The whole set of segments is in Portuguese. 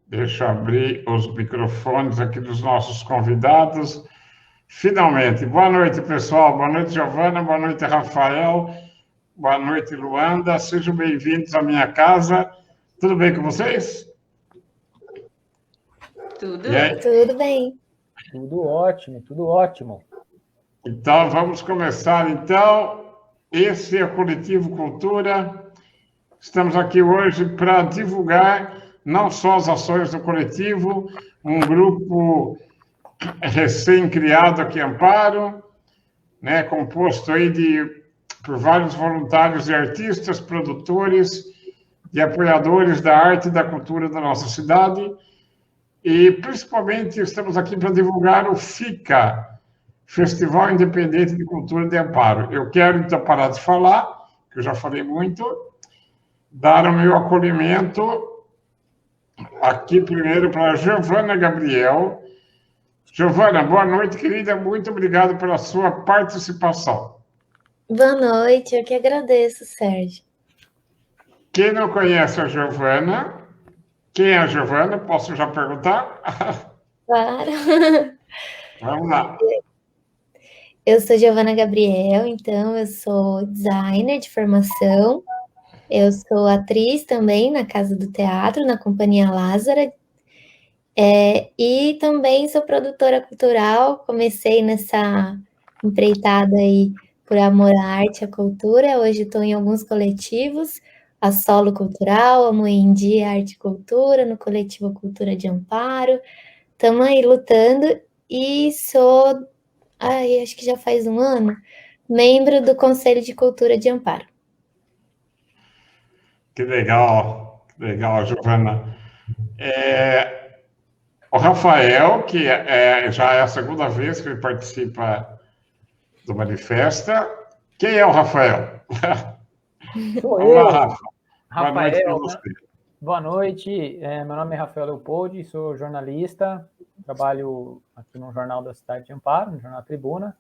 Deixa eu abrir os microfones aqui dos nossos convidados. Finalmente. Boa noite, pessoal. Boa noite, Giovana. Boa noite, Rafael. Boa noite, Luanda. Sejam bem-vindos à minha casa. Tudo bem com vocês? Tudo. Tudo bem. Tudo ótimo, tudo ótimo. Então, vamos começar, então. Esse é o Coletivo Cultura. Estamos aqui hoje para divulgar não só as ações do coletivo, um grupo recém-criado aqui em Amparo, né, composto aí por vários voluntários e artistas, produtores e apoiadores da arte e da cultura da nossa cidade. E, principalmente, estamos aqui para divulgar o FICA, Festival Independente de Cultura de Amparo. Eu quero, então, parar de falar, que eu já falei muito, dar o meu acolhimento aqui primeiro para a Giovana Gabriel. Giovana, boa noite, querida. Muito obrigado pela sua participação. Boa noite, eu que agradeço, Sérgio. Quem não conhece a Giovana, quem é a Giovana? Posso já perguntar? Claro. Vamos lá. Eu sou Giovana Gabriel, então eu sou designer de formação. Eu sou atriz também na Casa do Teatro, na Companhia Lázara. E também sou produtora cultural. Comecei nessa empreitada aí por amor à arte e à cultura. Hoje estou em alguns coletivos, a Solo Cultural, a Moendi Arte e Cultura, no Coletivo Cultura de Amparo. Estamos aí lutando e sou, acho que já faz um ano, membro do Conselho de Cultura de Amparo. Que legal, Giovana. O Rafael, que já é a segunda vez que ele participa do Manifesta. Quem é o Rafael? Sou Vamos eu, lá, Rafa. Boa noite para Rafael. você. Boa noite, meu nome é Rafael Leopoldi, sou jornalista, trabalho aqui no Jornal da Cidade de Amparo, no Jornal Tribuna,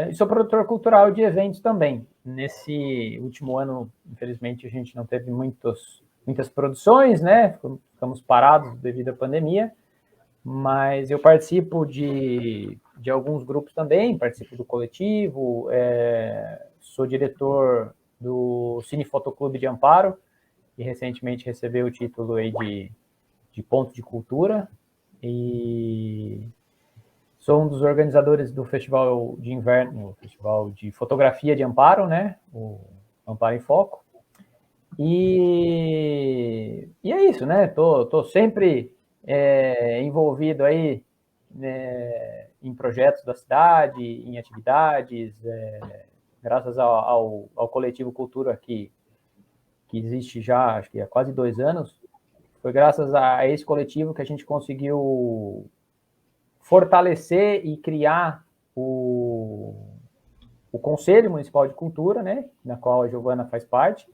e sou produtor cultural de eventos também. Nesse último ano, infelizmente, a gente não teve muitas produções, né? Ficamos parados devido à pandemia, mas eu participo de alguns grupos também, participo do coletivo, sou diretor do Cine Fotoclube de Amparo, e recentemente recebeu o título aí de ponto de cultura, e sou um dos organizadores do Festival de Inverno, o Festival de Fotografia de Amparo, né? O Amparo em Foco. E é isso, né? Tô sempre envolvido aí, né, em projetos da cidade, em atividades, graças ao Coletivo Cultura que existe já, acho que há quase 2 anos. Foi graças a esse coletivo que a gente conseguiu fortalecer e criar o Conselho Municipal de Cultura, né, na qual a Giovana faz parte.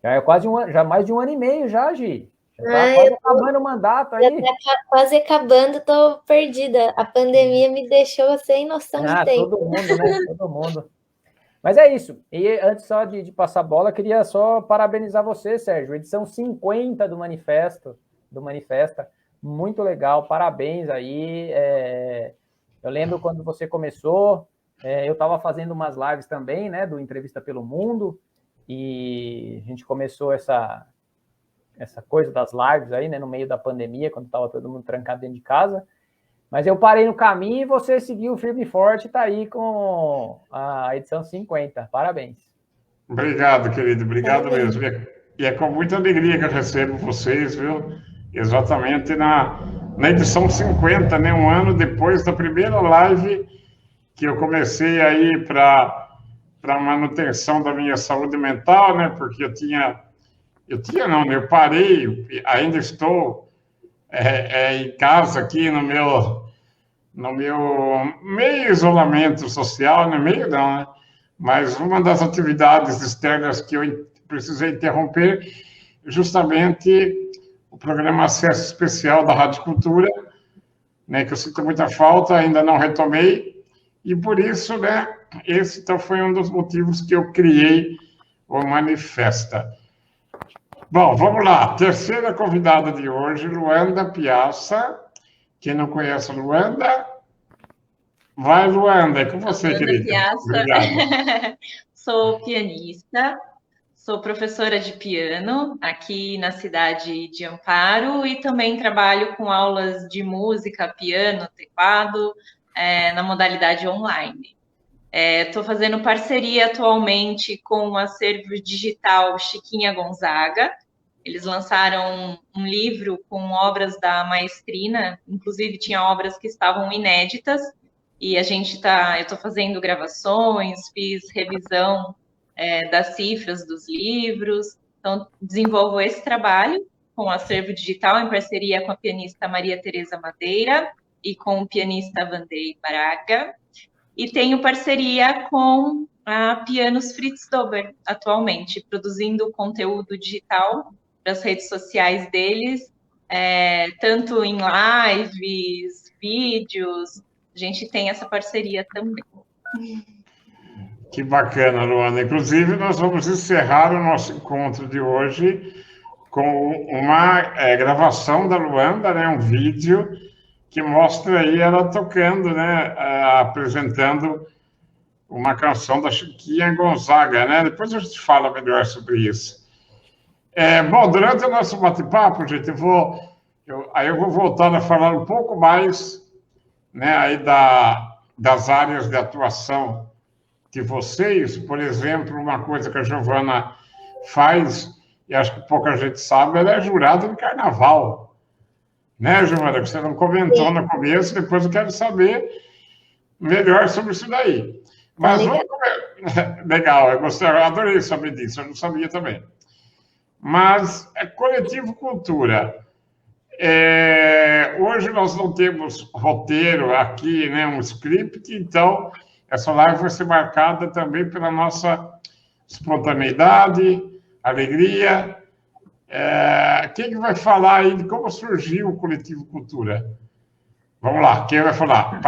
Já é já mais de 1 ano e meio já, Gi. Já está quase acabando o mandato aí. Já está quase acabando, estou perdida. A pandemia me deixou sem noção de tempo. Todo mundo, né? Todo mundo. Mas é isso. E antes só de passar a bola, queria só parabenizar você, Sérgio. Edição 50 do Manifesta. Muito legal, parabéns aí. Eu lembro quando você começou, eu estava fazendo umas lives também, né, do Entrevista pelo Mundo, e a gente começou essa coisa das lives aí, né, no meio da pandemia, quando estava todo mundo trancado dentro de casa. Mas eu parei no caminho e você seguiu firme e forte e está aí com a edição 50. Parabéns. Obrigado, querido. Obrigado mesmo. E é com muita alegria que eu recebo vocês, viu? Exatamente na edição 50, né? Um ano depois da primeira live que eu comecei aí para manutenção da minha saúde mental, né? Porque eu parei, ainda estou em casa aqui no meu meio isolamento social, né? Meio não, né? Mas uma das atividades externas que eu precisei interromper, justamente o programa Acesso Especial da Rádio Cultura, né? Que eu sinto muita falta, ainda não retomei, e por isso, né? Esse então foi um dos motivos que eu criei o Manifesta. Bom, vamos lá. Terceira convidada de hoje, Luanda Piazza. Quem não conhece a Luanda, vai, Luanda, é com você, Luanda querida. Piazza. Obrigado. Sou pianista, sou professora de piano aqui na cidade de Amparo e também trabalho com aulas de música, piano, teclado, na modalidade online. Estou fazendo parceria atualmente com o acervo digital Chiquinha Gonzaga. Eles lançaram um livro com obras da maestrina, inclusive tinha obras que estavam inéditas, e eu estou fazendo gravações, fiz revisão das cifras dos livros, então desenvolvo esse trabalho com o acervo digital em parceria com a pianista Maria Tereza Madeira e com o pianista Vandei Braga, e tenho parceria com a Pianos Fritz Dober atualmente, produzindo conteúdo digital para as redes sociais deles, tanto em lives, vídeos, a gente tem essa parceria também. Que bacana, Luana. Inclusive, nós vamos encerrar o nosso encontro de hoje com uma gravação da Luanda, né, um vídeo que mostra aí ela tocando, né, apresentando uma canção da Chiquinha Gonzaga, né? Depois a gente fala melhor sobre isso. Bom, durante o nosso bate-papo, gente, eu vou voltar a falar um pouco mais, né, aí das áreas de atuação de vocês. Por exemplo, uma coisa que a Giovana faz, e acho que pouca gente sabe, ela é jurada de carnaval. Né, Giovana? Você não comentou no começo, depois eu quero saber melhor sobre isso daí. Mas vamos... Legal, eu adorei saber disso, eu não sabia também. Mas Coletivo Cultura. Hoje nós não temos roteiro aqui, né, um script, então essa live vai ser marcada também pela nossa espontaneidade, alegria. Quem que vai falar aí de como surgiu o Coletivo Cultura? Vamos lá, quem vai falar?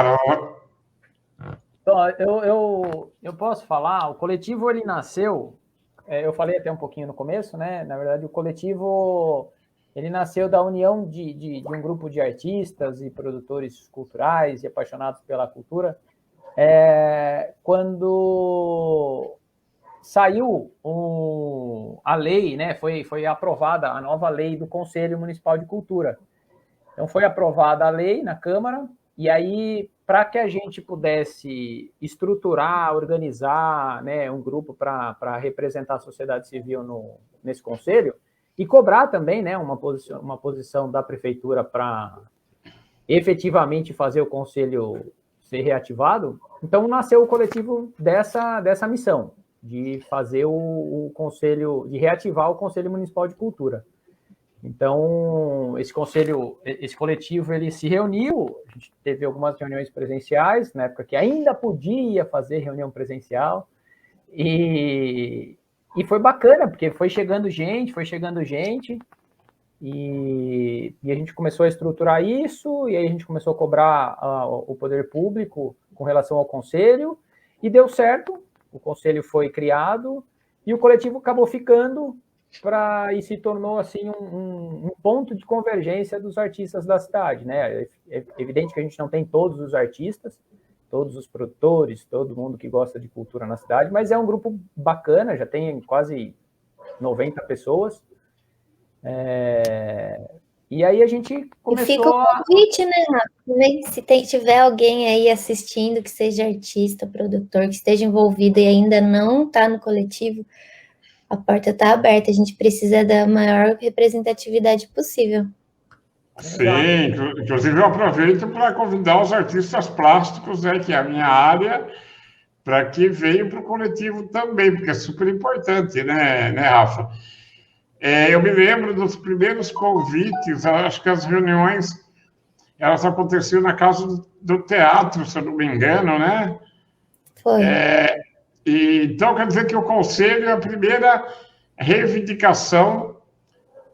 Então, eu posso falar, o coletivo ele nasceu, eu falei até um pouquinho no começo, né? Na verdade, o coletivo ele nasceu da união de um grupo de artistas e produtores culturais e apaixonados pela cultura, quando saiu a lei, né? Foi aprovada a nova lei do Conselho Municipal de Cultura. Então, foi aprovada a lei na Câmara, e aí, para que a gente pudesse estruturar, organizar, né, um grupo para representar a sociedade civil nesse conselho, e cobrar também, né, uma posição da prefeitura para efetivamente fazer o conselho ser reativado, então nasceu o coletivo dessa missão, de fazer o conselho, de reativar o Conselho Municipal de Cultura. Então, esse coletivo, ele se reuniu, a gente teve algumas reuniões presenciais, na época que ainda podia fazer reunião presencial, e foi bacana, porque foi chegando gente, e a gente começou a estruturar isso, e aí a gente começou a cobrar o poder público com relação ao conselho, e deu certo, o conselho foi criado, e o coletivo acabou ficando e se tornou assim um ponto de convergência dos artistas da cidade, né? É evidente que a gente não tem todos os artistas, todos os produtores, todo mundo que gosta de cultura na cidade, mas é um grupo bacana, já tem quase 90 pessoas. E aí a gente começou... E fica o convite, né, Rafa? Se tiver alguém aí assistindo que seja artista, produtor, que esteja envolvido e ainda não está no coletivo, a porta está aberta, a gente precisa da maior representatividade possível. Sim, inclusive eu aproveito para convidar os artistas plásticos, né, que é a minha área, para que venham para o coletivo também, porque é super importante, né, Rafa? Eu me lembro dos primeiros convites, acho que as reuniões, elas aconteciam na Casa do Teatro, se eu não me engano, né? Foi. Então, quer dizer que o Conselho é a primeira reivindicação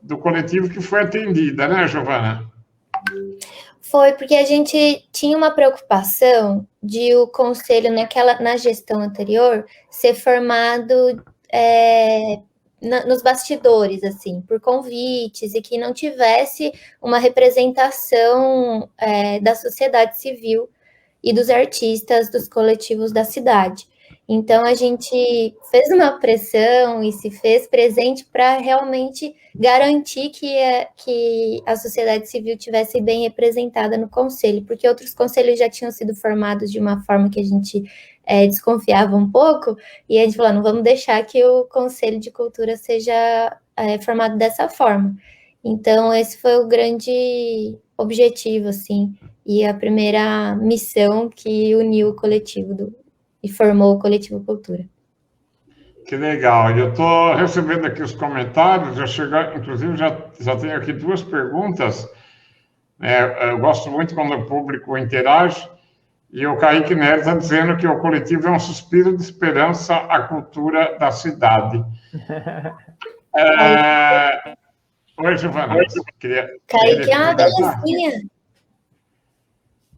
do coletivo que foi atendida, né, Giovana? Foi, porque a gente tinha uma preocupação de o Conselho, na gestão anterior, ser formado nos bastidores, assim, por convites, e que não tivesse uma representação da sociedade civil e dos artistas dos coletivos da cidade. Então, a gente fez uma pressão e se fez presente para realmente garantir que a sociedade civil tivesse bem representada no conselho, porque outros conselhos já tinham sido formados de uma forma que a gente desconfiava um pouco, e a gente falou, não vamos deixar que o Conselho de Cultura seja formado dessa forma. Então, esse foi o grande objetivo, assim, e a primeira missão que uniu o coletivo e formou o Coletivo Cultura. Que legal. Eu estou recebendo aqui os comentários, inclusive já tenho aqui 2 perguntas. Eu gosto muito quando o público interage, e o Kaique Nery está dizendo que o coletivo é um suspiro de esperança à cultura da cidade. Oi, Giovana. Kaique é uma belezinha.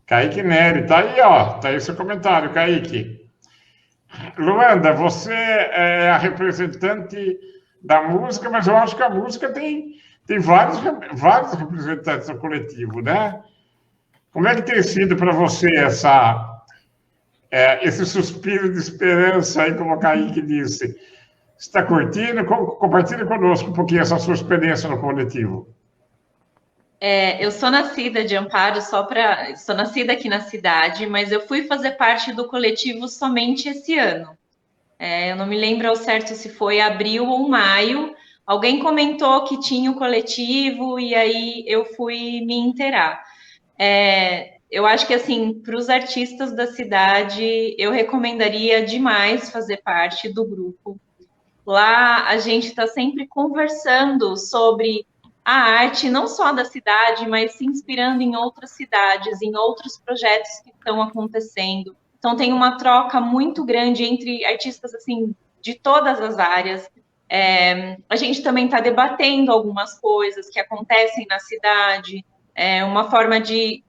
Kaique Nery, tá aí, ó. Tá aí seu comentário, Kaique. Luanda, você é a representante da música, mas eu acho que a música tem vários representantes do coletivo, né? Como é que tem sido para você esse suspiro de esperança aí, como o Kaique disse? Você está curtindo? Compartilhe conosco um pouquinho essa sua experiência no coletivo. Eu sou nascida de Amparo, sou nascida aqui na cidade, mas eu fui fazer parte do coletivo somente esse ano. Eu não me lembro ao certo se foi abril ou maio. Alguém comentou que tinha o coletivo e aí eu fui me inteirar. Eu acho que, assim, para os artistas da cidade, eu recomendaria demais fazer parte do grupo. Lá a gente está sempre conversando sobre a arte, não só da cidade, mas se inspirando em outras cidades, em outros projetos que estão acontecendo. Então, tem uma troca muito grande entre artistas, assim, de todas as áreas. A gente também está debatendo algumas coisas que acontecem na cidade, uma forma de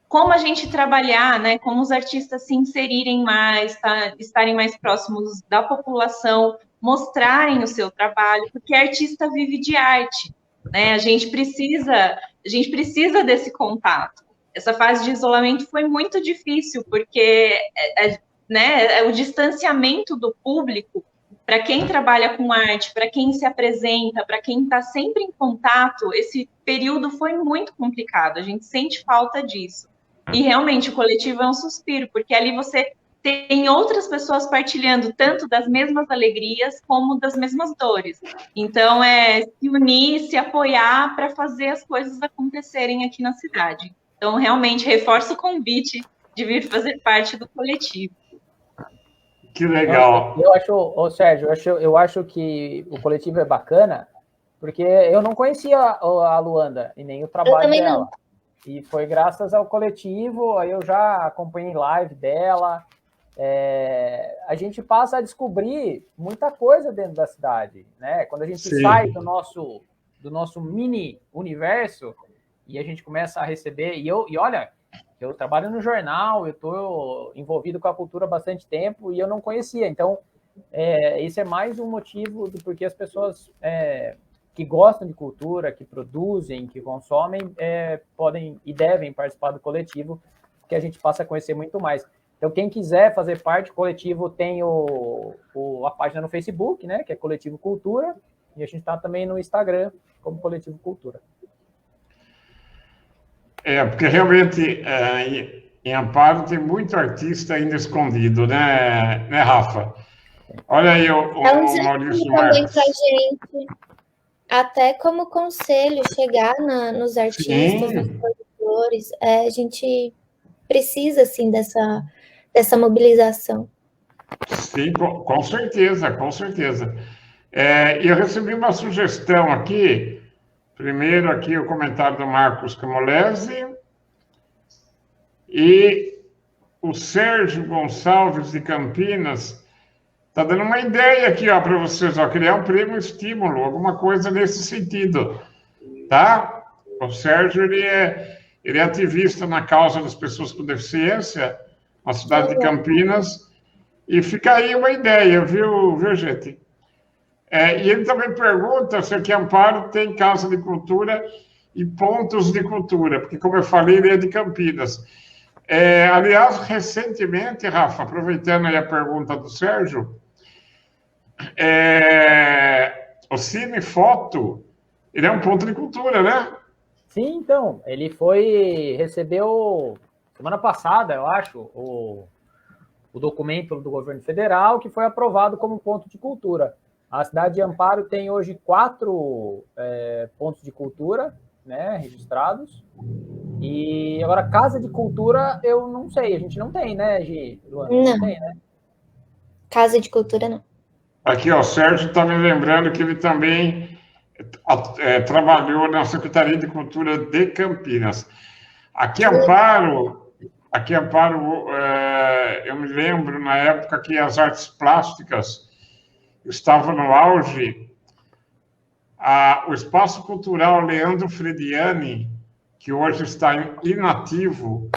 como a gente trabalhar, né, como os artistas se inserirem mais, estarem mais próximos da população, mostrarem o seu trabalho, porque artista vive de arte. Né? A gente precisa desse contato. Essa fase de isolamento foi muito difícil, porque o distanciamento do público, para quem trabalha com arte, para quem se apresenta, para quem está sempre em contato, esse período foi muito complicado, a gente sente falta disso. E realmente o coletivo é um suspiro, porque ali você tem outras pessoas partilhando tanto das mesmas alegrias como das mesmas dores. Então, se unir, se apoiar para fazer as coisas acontecerem aqui na cidade. Então, realmente, reforço o convite de vir fazer parte do coletivo. Que legal. Sérgio, eu acho que o coletivo é bacana, porque eu não conhecia a Luanda e nem o trabalho dela. Não. E foi graças ao coletivo, aí eu já acompanhei live dela. A gente passa a descobrir muita coisa dentro da cidade, né? Quando a gente sai do nosso mini universo e a gente começa a receber, e olha, eu trabalho no jornal, eu estou envolvido com a cultura há bastante tempo e eu não conhecia, então esse é mais um motivo do porquê as pessoas que gostam de cultura, que produzem, que consomem, podem e devem participar do coletivo, que a gente passa a conhecer muito mais. Então, quem quiser fazer parte do coletivo tem a página no Facebook, né, que é Coletivo Cultura, e a gente está também no Instagram como Coletivo Cultura. Porque realmente em Amparo tem muito artista ainda escondido, né Rafa? Olha aí o Maurício Marques. Pra gente, até como conselho, chegar nos artistas, nos produtores, a gente precisa, assim, dessa mobilização. Sim, com certeza, com certeza. Eu recebi uma sugestão aqui, primeiro aqui o comentário do Marcos Camolese, e o Sérgio Gonçalves de Campinas está dando uma ideia aqui para vocês, criar um prêmio estímulo, alguma coisa nesse sentido, tá? O Sérgio, ele é ativista na causa das pessoas com deficiência, na cidade de Campinas, e fica aí uma ideia, viu gente? E ele também pergunta se aqui em Amparo tem casa de cultura e pontos de cultura, porque, como eu falei, ele é de Campinas. Aliás, recentemente, Rafa, aproveitando aí a pergunta do Sérgio, o Cine Foto, ele é um ponto de cultura, né? Sim, então, ele recebeu semana passada, eu acho, o documento do governo federal que foi aprovado como ponto de cultura. A cidade de Amparo tem hoje 4 pontos de cultura, né, registrados. E agora, casa de cultura, eu não sei, a gente não tem, né, Luana? Não tem, né? Casa de cultura, não. Aqui, ó, o Sérgio está me lembrando que ele também trabalhou na Secretaria de Cultura de Campinas. Aqui em Amparo, eu me lembro na época que as artes plásticas estavam no auge, o Espaço Cultural Leandro Frediani, que hoje está inativo,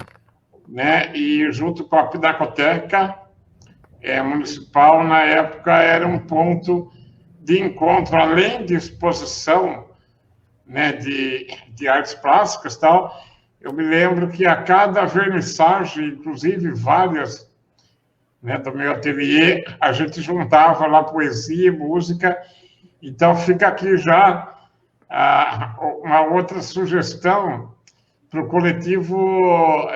né, e junto com a Pinacoteca Municipal, na época, era um ponto de encontro, além de exposição, né, de artes plásticas e tal. Eu me lembro que a cada vernissagem, inclusive várias, né, do meu ateliê, a gente juntava lá poesia, música. Então, fica aqui já uma outra sugestão para o coletivo.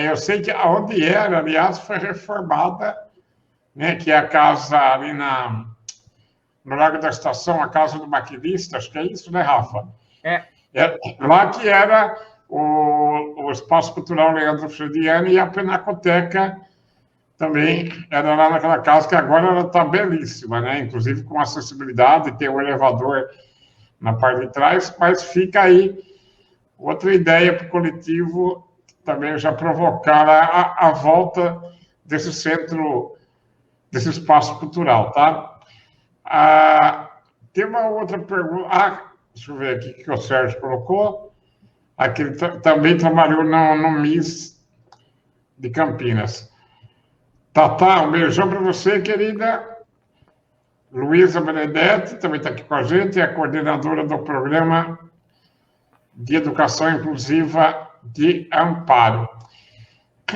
Eu sei que onde era, aliás, foi reformada, né, que é a casa ali no Lago da Estação, a Casa do Maquinista, acho que é isso, né, Rafa? Lá que era o Espaço Cultural Leandro Frediani e a Pinacoteca também era lá naquela casa, que agora ela está belíssima, né? Inclusive com acessibilidade, tem um elevador na parte de trás, mas fica aí outra ideia para o coletivo também já provocar a volta desse centro, desse espaço cultural, tá? Tem uma outra pergunta. Deixa eu ver aqui o que o Sérgio colocou. Aqui ele também trabalhou no MIS de Campinas. Tatá, um beijão para você, querida. Luísa Benedetti também está aqui com a gente, é a coordenadora do Programa de Educação Inclusiva de Amparo.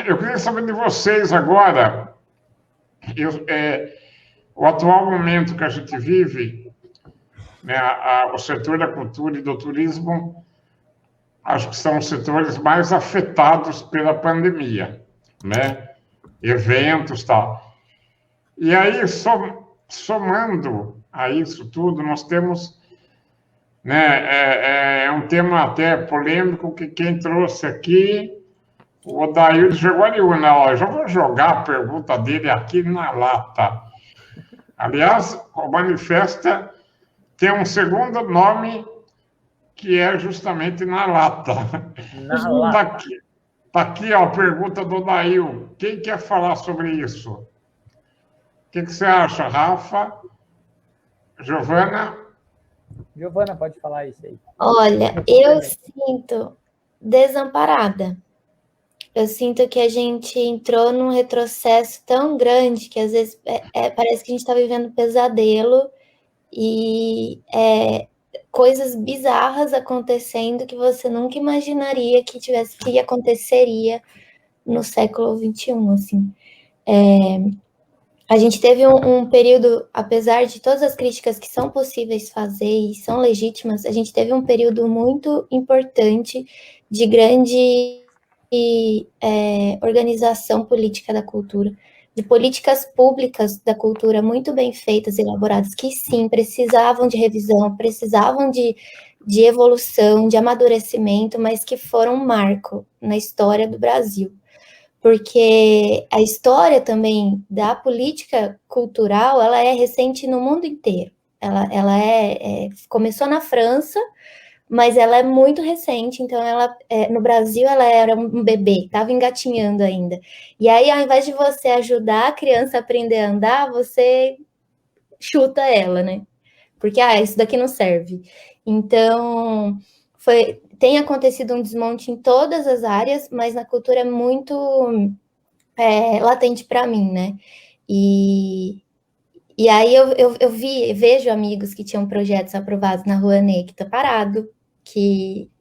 Eu queria saber de vocês agora, o atual momento que a gente vive, né, o setor da cultura e do turismo, acho que são os setores mais afetados pela pandemia, né? Eventos e tal. E aí, somando a isso tudo, nós temos, né, um tema até polêmico que quem trouxe aqui, o Odair de Jaguariúna. Ó, eu já vou jogar a pergunta dele aqui na lata. Aliás, o Manifesta tem um segundo nome que é justamente na lata. Está aqui, ó, a pergunta do Odair. Quem quer falar sobre isso? O que você acha, Rafa? Giovana? Giovana, pode falar isso aí. Olha, eu sinto desamparada. Eu sinto que a gente entrou num retrocesso tão grande que às vezes parece que a gente está vivendo um pesadelo e coisas bizarras acontecendo que você nunca imaginaria que aconteceria no século XXI, assim. A gente teve um período, apesar de todas as críticas que são possíveis fazer e são legítimas, a gente teve um período muito importante de grande organização política da cultura, de políticas públicas da cultura muito bem feitas, elaboradas, que sim, precisavam de revisão, precisavam de evolução, de amadurecimento, mas que foram um marco na história do Brasil. Porque a história também da política cultural, ela é recente no mundo inteiro. Ela começou na França, mas ela é muito recente, então no Brasil ela era um bebê, estava engatinhando ainda. E aí, ao invés de você ajudar a criança a aprender a andar, você chuta ela, né? Porque, isso daqui não serve. Então, tem acontecido um desmonte em todas as áreas, mas na cultura é muito latente para mim, né? E E aí eu vejo amigos que tinham projetos aprovados na Rouanet que está parado,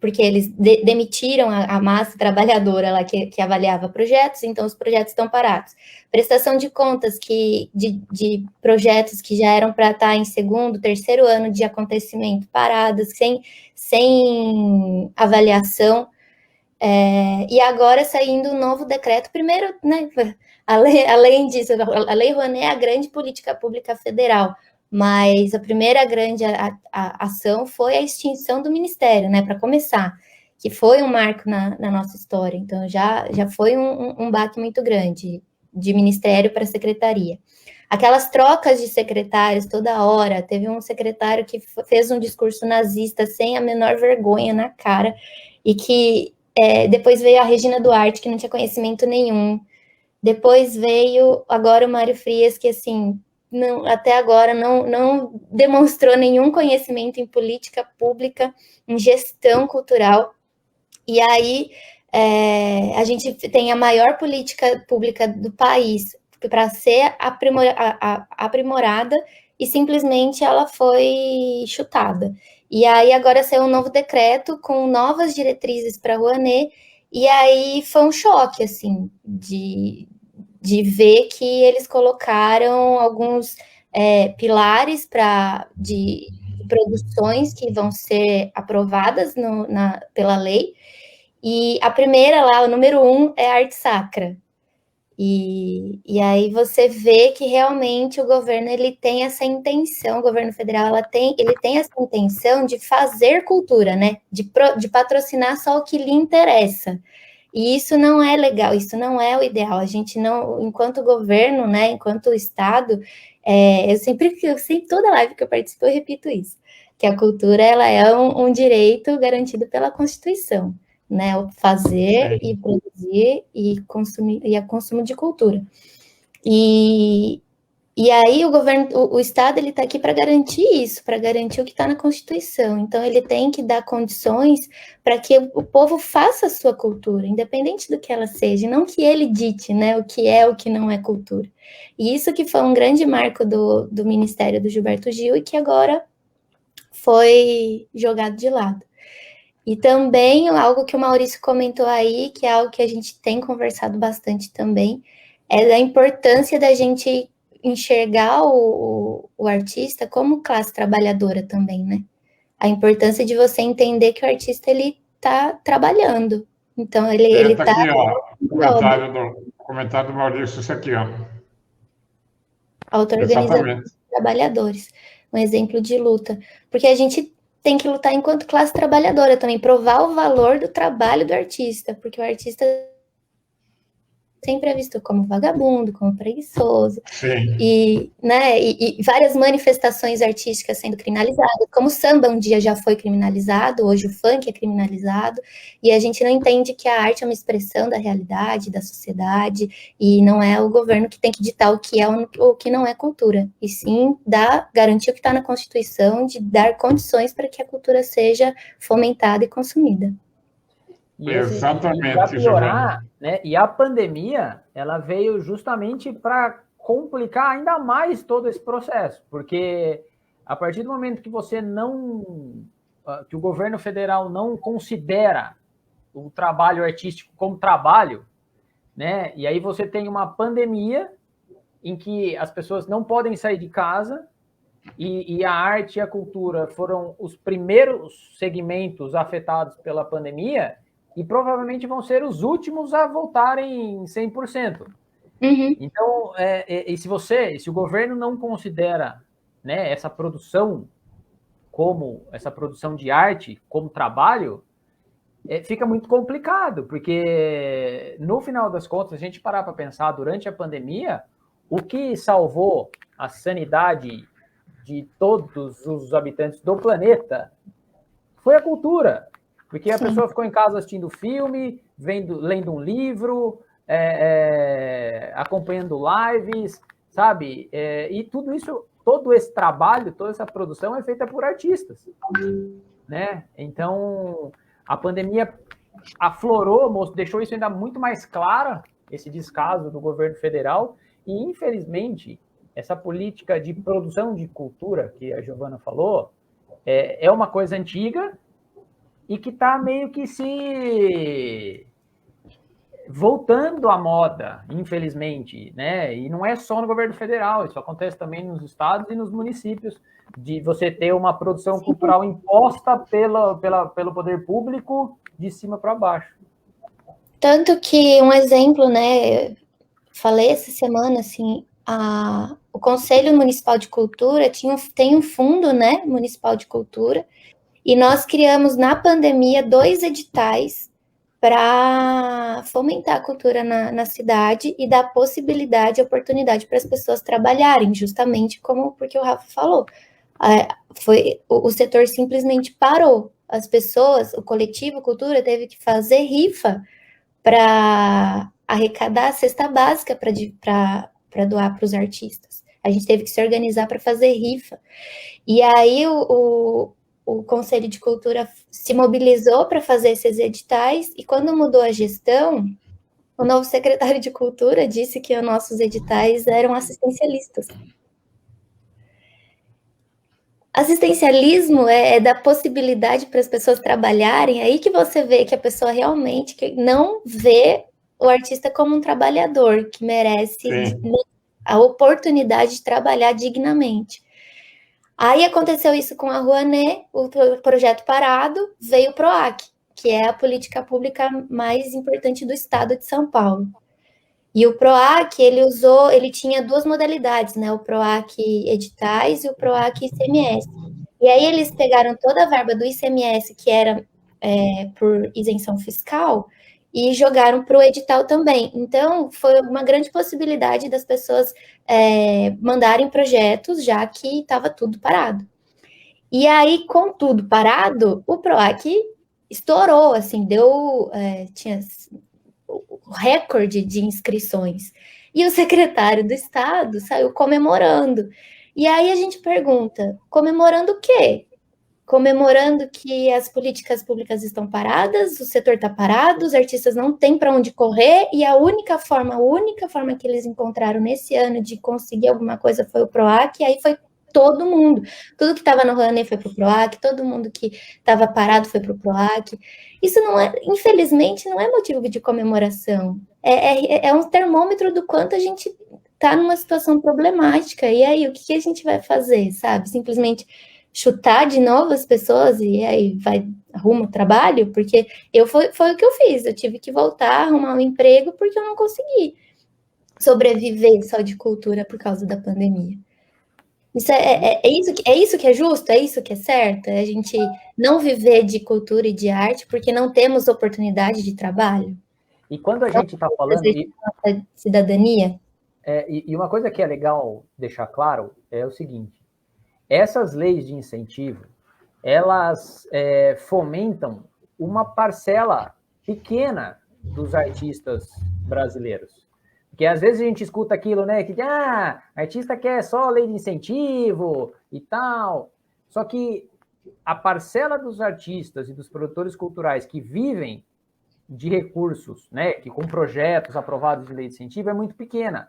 porque eles demitiram a massa trabalhadora lá que avaliava projetos, então os projetos estão parados. Prestação de contas de projetos que já eram para estar em segundo, terceiro ano de acontecimento, parados, sem avaliação. E agora saindo um novo decreto, primeiro, né, além disso, a Lei Rouanet é a grande política pública federal, mas a primeira grande ação foi a extinção do ministério, né, para começar, que foi um marco na nossa história, então já foi um baque muito grande, de ministério para secretaria. Aquelas trocas de secretários toda hora, teve um secretário que fez um discurso nazista sem a menor vergonha na cara, e que depois veio a Regina Duarte, que não tinha conhecimento nenhum. Depois veio agora o Mário Frias, que assim, até agora não demonstrou nenhum conhecimento em política pública, em gestão cultural. E aí a gente tem a maior política pública do país para ser aprimorada e simplesmente ela foi chutada. E aí agora saiu um novo decreto com novas diretrizes para a Rouanet, e aí foi um choque, assim, de ver que eles colocaram alguns pilares de produções que vão ser aprovadas pela lei, e a primeira lá, o número 1, é a arte sacra. E aí você vê que realmente o governo ele tem essa intenção, o governo federal ele tem essa intenção de fazer cultura, né? De patrocinar só o que lhe interessa. E isso não é legal, isso não é o ideal. A gente não, enquanto governo, né? Enquanto Estado, eu sempre toda live que eu participo, eu repito isso, que a cultura ela é um direito garantido pela Constituição. Né, o fazer e produzir e consumir, e a consumo de cultura. E aí o governo, o Estado, ele está aqui para garantir isso, para garantir o que está na Constituição. Então ele tem que dar condições para que o povo faça a sua cultura, independente do que ela seja, e não que ele dite, né, o que é, o que não é cultura. E isso que foi um grande marco do Ministério do Gilberto Gil e que agora foi jogado de lado. E também algo que o Maurício comentou aí, que é algo que a gente tem conversado bastante também, é da importância da gente enxergar o artista como classe trabalhadora também, né? A importância de você entender que o artista, ele está trabalhando. Então, ele tá aqui, ó, comentário do Maurício, isso aqui, ó. Auto-organização dos trabalhadores. Um exemplo de luta. Porque a gente tem que lutar enquanto classe trabalhadora também, provar o valor do trabalho do artista, porque o artista sempre é visto como vagabundo, como preguiçoso, e várias manifestações artísticas sendo criminalizadas, como o samba um dia já foi criminalizado, hoje o funk é criminalizado, e a gente não entende que a arte é uma expressão da realidade, da sociedade, e não é o governo que tem que ditar o que é ou o que não é cultura, e sim garantir o que está na Constituição, de dar condições para que a cultura seja fomentada e consumida. Exatamente. Para piorar, né? E a pandemia, ela veio justamente para complicar ainda mais todo esse processo, porque a partir do momento que que o governo federal não considera o trabalho artístico como trabalho, né? E aí você tem uma pandemia em que as pessoas não podem sair de casa e a arte e a cultura foram os primeiros segmentos afetados pela pandemia e provavelmente vão ser os últimos a voltarem 100%. Uhum. Então, se o governo não considera, né, essa produção de arte como trabalho, fica muito complicado, porque no final das contas, a gente parar para pensar, durante a pandemia, o que salvou a sanidade de todos os habitantes do planeta foi a cultura. Porque a pessoa ficou em casa assistindo filme, lendo um livro, acompanhando lives, sabe? E tudo isso, todo esse trabalho, toda essa produção é feita por artistas, né? Então, a pandemia aflorou, deixou isso ainda muito mais claro, esse descaso do governo federal, e infelizmente, essa política de produção de cultura, que a Giovana falou, é uma coisa antiga e que está meio que se voltando à moda, infelizmente, né? E não é só no governo federal, isso acontece também nos estados e nos municípios, de você ter uma produção cultural imposta pelo poder público de cima para baixo. Tanto que um exemplo, né? Falei essa semana, assim, o Conselho Municipal de Cultura tem um fundo, né, municipal de cultura, e nós criamos na pandemia 2 editais para fomentar a cultura na cidade e dar possibilidade e oportunidade para as pessoas trabalharem, justamente porque o Rafa falou. O setor simplesmente parou. As pessoas, o coletivo cultura teve que fazer rifa para arrecadar a cesta básica para doar para os artistas. A gente teve que se organizar para fazer rifa. E aí o Conselho de Cultura se mobilizou para fazer esses editais, e quando mudou a gestão, o novo secretário de Cultura disse que os nossos editais eram assistencialistas. Assistencialismo é dar possibilidade para as pessoas trabalharem, aí que você vê que a pessoa realmente não vê o artista como um trabalhador, que merece a oportunidade de trabalhar dignamente. Aí aconteceu isso com a Rouanet, o projeto parado, veio o PROAC, que é a política pública mais importante do estado de São Paulo. E o PROAC, ele tinha 2 modalidades, né? O PROAC editais e o PROAC ICMS. E aí eles pegaram toda a verba do ICMS, que era por isenção fiscal, e jogaram para o edital também. Então, foi uma grande possibilidade das pessoas mandarem projetos, já que estava tudo parado. E aí, com tudo parado, o PROAC estourou, assim, tinha o recorde de inscrições. E o secretário do Estado saiu comemorando. E aí a gente pergunta, comemorando o quê? Comemorando que as políticas públicas estão paradas, o setor está parado, os artistas não têm para onde correr, e a única forma que eles encontraram nesse ano de conseguir alguma coisa foi o PROAC, e aí foi todo mundo. Tudo que estava no Rouanet foi para o PROAC, todo mundo que estava parado foi para o PROAC. Isso não é, infelizmente, não é motivo de comemoração. É um termômetro do quanto a gente está numa situação problemática. E aí, o que a gente vai fazer, sabe? Simplesmente chutar de novo as pessoas e aí arruma o trabalho? Porque foi o que eu fiz. Eu tive que voltar, arrumar um emprego, porque eu não consegui sobreviver só de cultura por causa da pandemia. Isso é isso que é justo? É isso que é certo? É a gente não viver de cultura e de arte porque não temos oportunidade de trabalho? E quando a gente está falando... cidadania? E uma coisa que é legal deixar claro é o seguinte, essas leis de incentivo, elas fomentam uma parcela pequena dos artistas brasileiros. Porque às vezes a gente escuta aquilo, né? Que artista quer só lei de incentivo e tal. Só que a parcela dos artistas e dos produtores culturais que vivem de recursos, né? Que com projetos aprovados de lei de incentivo é muito pequena.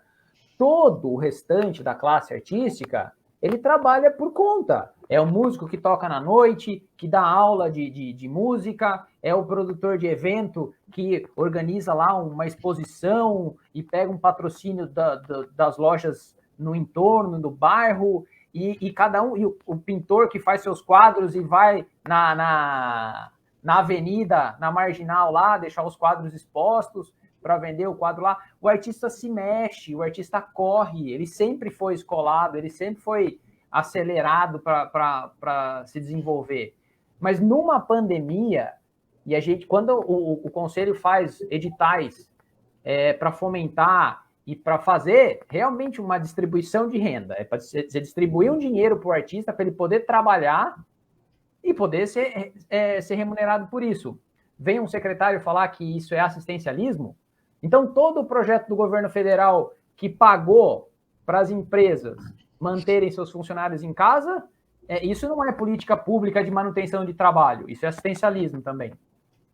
Todo o restante da classe artística, ele trabalha por conta. É o músico que toca na noite, que dá aula de música, é o produtor de evento que organiza lá uma exposição e pega um patrocínio das lojas no entorno, do bairro, e cada um, e o pintor que faz seus quadros e vai na avenida, na marginal lá, deixar os quadros expostos para vender o quadro lá. O artista se mexe, o artista corre, ele sempre foi escolado, ele sempre foi acelerado para se desenvolver. Mas numa pandemia, e a gente, quando o Conselho faz editais para fomentar e para fazer realmente uma distribuição de renda, é para você distribuir um dinheiro para o artista para ele poder trabalhar e poder ser remunerado por isso. Vem um secretário falar que isso é assistencialismo? Então, todo o projeto do governo federal que pagou para as empresas manterem seus funcionários em casa, isso não é política pública de manutenção de trabalho, isso é assistencialismo também.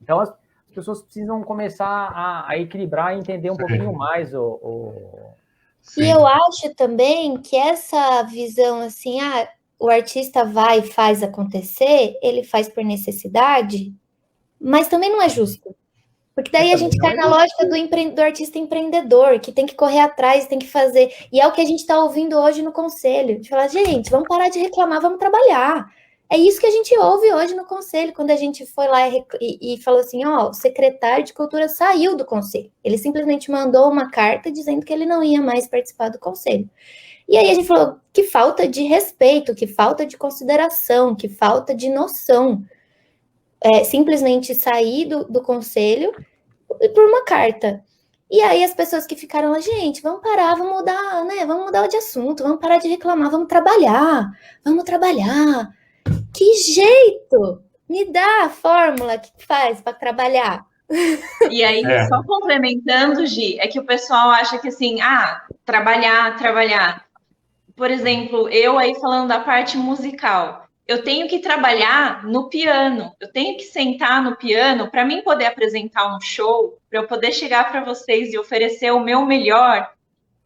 Então, as pessoas precisam começar a equilibrar e entender um pouquinho mais Sim. E eu acho também que essa visão assim, o artista vai e faz acontecer, ele faz por necessidade, mas também não é justo. Porque daí a gente cai na lógica do artista empreendedor, que tem que correr atrás, tem que fazer. E é o que a gente está ouvindo hoje no conselho. De falar, gente, vamos parar de reclamar, vamos trabalhar. É isso que a gente ouve hoje no conselho, quando a gente foi lá e falou assim, o secretário de cultura saiu do conselho. Ele simplesmente mandou uma carta dizendo que ele não ia mais participar do conselho. E aí a gente falou, que falta de respeito, que falta de consideração, que falta de noção. Simplesmente sair do conselho por uma carta. E aí as pessoas que ficaram lá, gente, vamos parar, vamos mudar, né? Vamos mudar de assunto, vamos parar de reclamar, vamos trabalhar. Que jeito! Me dá a fórmula que faz para trabalhar. E aí, só complementando, Gi, é que o pessoal acha que assim, trabalhar. Por exemplo, eu aí falando da parte musical, eu tenho que trabalhar no piano, eu tenho que sentar no piano para mim poder apresentar um show, para eu poder chegar para vocês e oferecer o meu melhor.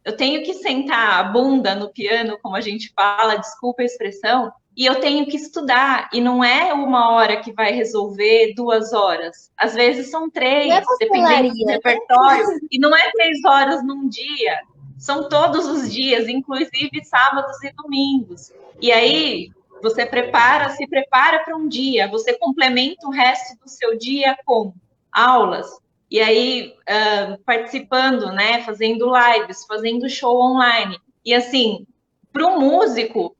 Eu tenho que sentar a bunda no piano, como a gente fala, desculpa a expressão, e eu tenho que estudar. E não é 1 hora que vai resolver 2 horas. Às vezes são 3, dependendo do repertório. E não é 3 horas num dia. São todos os dias, inclusive sábados e domingos. E aí você se prepara para um dia, você complementa o resto do seu dia com aulas. E aí, participando, né, fazendo lives, fazendo show online. E assim, para o músico,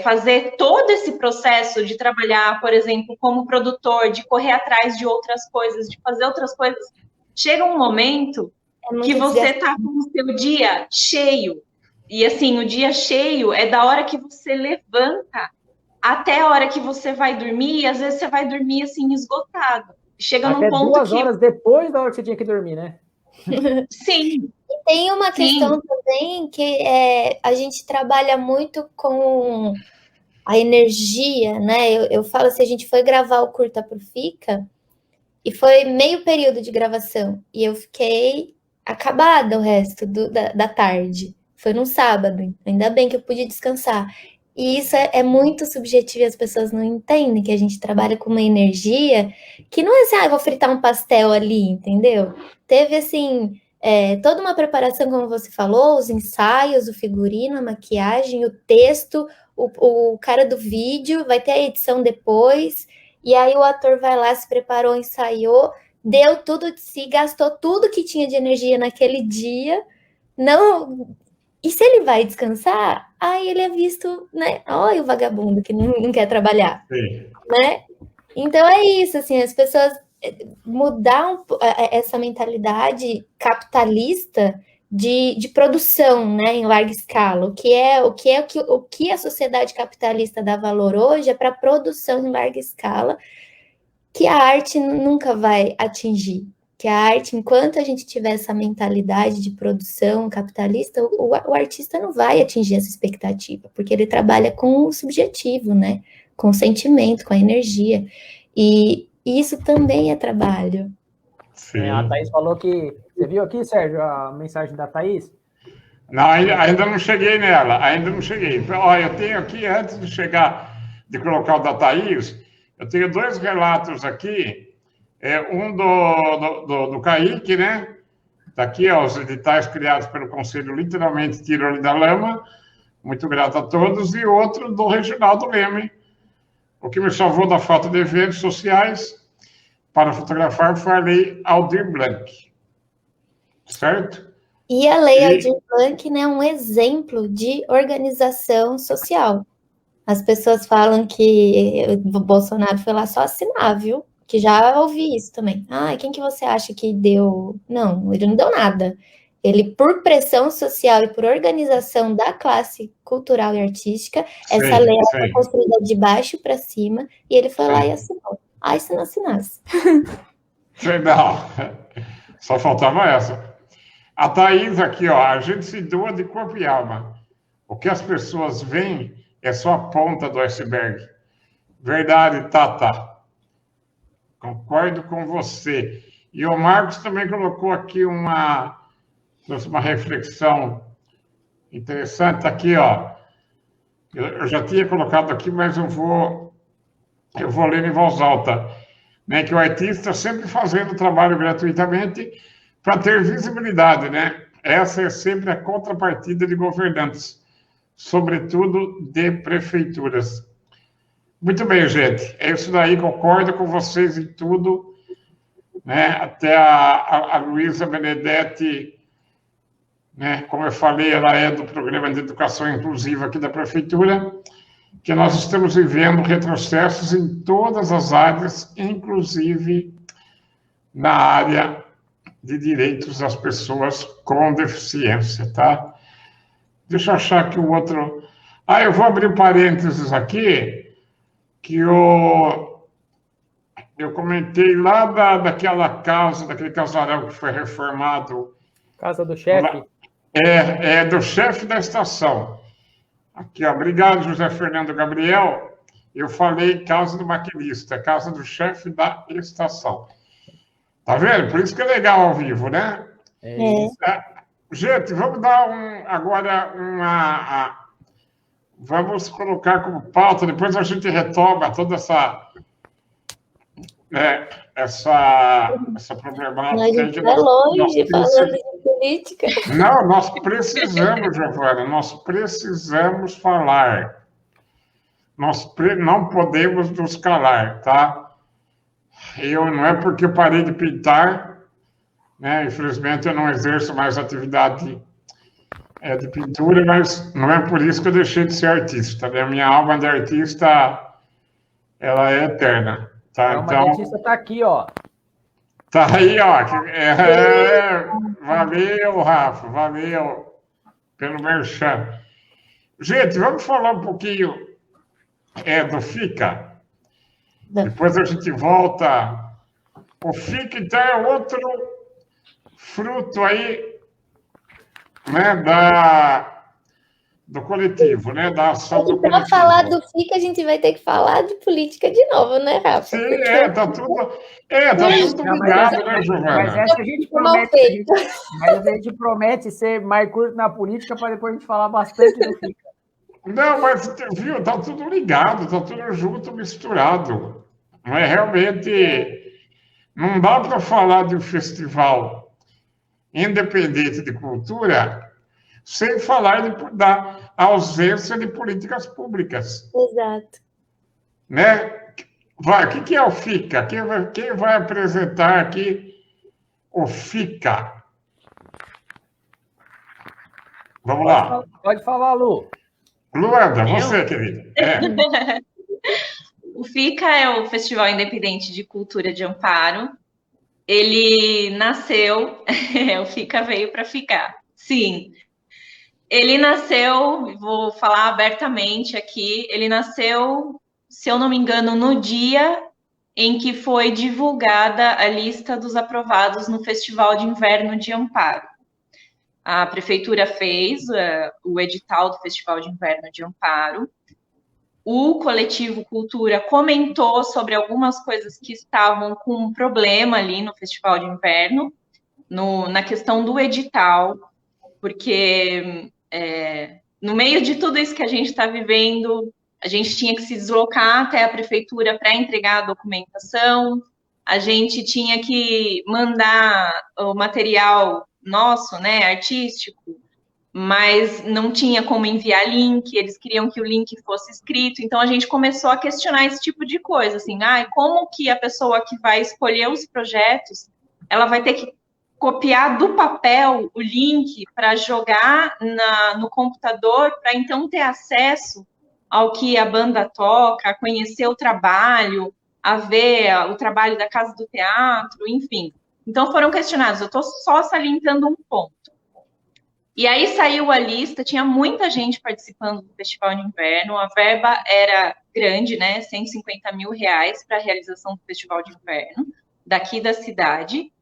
fazer todo esse processo de trabalhar, por exemplo, como produtor, de correr atrás de outras coisas, de fazer outras coisas, chega um momento que você está com o seu dia cheio. E assim, o dia cheio é da hora que você levanta até a hora que você vai dormir, e às vezes você vai dormir assim, esgotado. Chega num ponto 2 horas depois da hora que você tinha que dormir, né? Sim. E tem uma questão também que a gente trabalha muito com a energia, né? Eu falo assim, a gente foi gravar o Curta pro Fica e foi meio período de gravação. E eu fiquei acabada o resto da tarde. Foi num sábado, ainda bem que eu pude descansar. E isso é muito subjetivo e as pessoas não entendem que a gente trabalha com uma energia que não é assim, eu vou fritar um pastel ali, entendeu? Teve, assim, toda uma preparação, como você falou, os ensaios, o figurino, a maquiagem, o texto, o cara do vídeo, vai ter a edição depois, e aí o ator vai lá, se preparou, ensaiou, deu tudo de si, gastou tudo que tinha de energia naquele dia, não... E se ele vai descansar, aí ele é visto, né? Olha o vagabundo que não quer trabalhar, né? Então é isso, assim, as pessoas mudar essa mentalidade capitalista de produção, né, em larga escala. O que a sociedade capitalista dá valor hoje é para produção em larga escala, que a arte nunca vai atingir. Que a arte, enquanto a gente tiver essa mentalidade de produção capitalista, o artista não vai atingir essa expectativa, porque ele trabalha com o subjetivo, né? Com o sentimento, com a energia. E isso também é trabalho. Sim. A Thaís falou que... Você viu aqui, Sérgio, a mensagem da Thaís? Não, ainda não cheguei nela, ainda não cheguei. Olha, eu tenho aqui, antes de colocar o da Thaís, eu tenho 2 relatos aqui. Um do Kaique, né? Está aqui, os editais criados pelo Conselho, literalmente tirou ele da lama. Muito grato a todos. E outro do Reginaldo Leme. O que me salvou da falta de eventos sociais para fotografar foi a Lei Aldir Blanc. Certo? E a Lei Aldir Blanc, né, é um exemplo de organização social. As pessoas falam que o Bolsonaro foi lá só assinar, viu? Que já ouvi isso também. Quem que você acha que deu? Não, ele não deu nada. Ele, por pressão social e por organização da classe cultural e artística, essa lei foi construída de baixo para cima, e ele foi lá e assinou. Se não assinasse. Não, só faltava essa. A Thaís aqui, ó, a gente se doa de corpo e alma. O que as pessoas veem é só a ponta do iceberg. Verdade, Tata. Concordo com você. E o Marcos também colocou aqui uma reflexão Interessante, aqui, ó. Eu já tinha colocado aqui, mas eu vou ler em voz alta, né? Que o artista sempre fazendo trabalho gratuitamente para ter visibilidade, né? Essa é sempre a contrapartida de governantes, sobretudo de prefeituras. Muito bem, gente. É isso daí, concordo com vocês em tudo, né? Até a Luísa Benedetti, né? Como eu falei, ela é do Programa de Educação Inclusiva aqui da Prefeitura, que nós estamos vivendo retrocessos em todas as áreas, inclusive na área de direitos das pessoas com deficiência, tá? Deixa eu achar aqui o outro... eu vou abrir parênteses aqui, que eu comentei lá daquela casa, daquele casarão que foi reformado. Casa do chefe? Do chefe da estação. Aqui, ó, obrigado, José Fernando Gabriel. Eu falei casa do maquinista, casa do chefe da estação. Tá vendo? Por isso que é legal ao vivo, né? Gente, vamos dar vamos colocar como pauta, depois a gente retoma toda essa problemática. A gente vai longe falando de política. Não, nós precisamos, Giovana, nós precisamos falar. Nós não podemos nos calar, tá? Não é porque eu parei de pintar, né? Infelizmente eu não exerço mais atividade de pintura, mas não é por isso que eu deixei de ser artista, né? Minha alma de artista, ela é eterna, tá? Então, o artista está aqui, ó. Tá aí, ó. Valeu, Rafa, valeu pelo merchan. Gente, vamos falar um pouquinho do FICA. Depois a gente volta. O FICA, então, é outro fruto aí, né, do coletivo, né, da ação do coletivo. Para falar do FICA, a gente vai ter que falar de política de novo, né, Rafa? Sim, tá tudo ligado, né, Giovana? Mas essa a gente promete, mas a gente promete ser mais curto na política para depois a gente falar bastante do FICA. Não, mas, viu, tá tudo ligado, tá tudo junto, misturado. Mas realmente não dá para falar de um festival independente de cultura sem falar da ausência de políticas públicas. Exato. Né? O que é o FICA? Quem vai apresentar aqui o FICA? Vamos lá. Pode falar, Lu. Luanda, você, querida. O FICA é o Festival Independente de Cultura de Amparo. Ele nasceu, o FICA veio para ficar. Sim. Ele nasceu, vou falar abertamente aqui, ele nasceu, se eu não me engano, no dia em que foi divulgada a lista dos aprovados no Festival de Inverno de Amparo. A prefeitura fez o edital do Festival de Inverno de Amparo. O Coletivo Cultura comentou sobre algumas coisas que estavam com problema ali no Festival de Inverno, na questão do edital, porque no meio de tudo isso que a gente está vivendo, a gente tinha que se deslocar até a prefeitura para entregar a documentação, a gente tinha que mandar o material nosso, né, artístico, mas não tinha como enviar link, eles queriam que o link fosse escrito, então a gente começou a questionar esse tipo de coisa, assim, como que a pessoa que vai escolher os projetos, ela vai ter que copiar do papel o link para jogar no computador, para então ter acesso ao que a banda toca, a conhecer o trabalho, a ver o trabalho da Casa do Teatro, enfim. Então foram questionados, eu estou só salientando um ponto. E aí saiu a lista, tinha muita gente participando do Festival de Inverno, a verba era grande, né, R$150 mil para a realização do Festival de Inverno, daqui da cidade.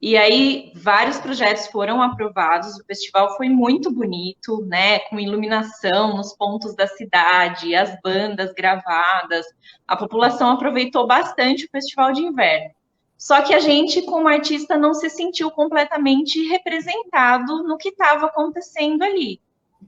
E aí vários projetos foram aprovados, o festival foi muito bonito, né, com iluminação nos pontos da cidade, as bandas gravadas, a população aproveitou bastante o Festival de Inverno. Só que a gente, como artista, não se sentiu completamente representado no que estava acontecendo ali.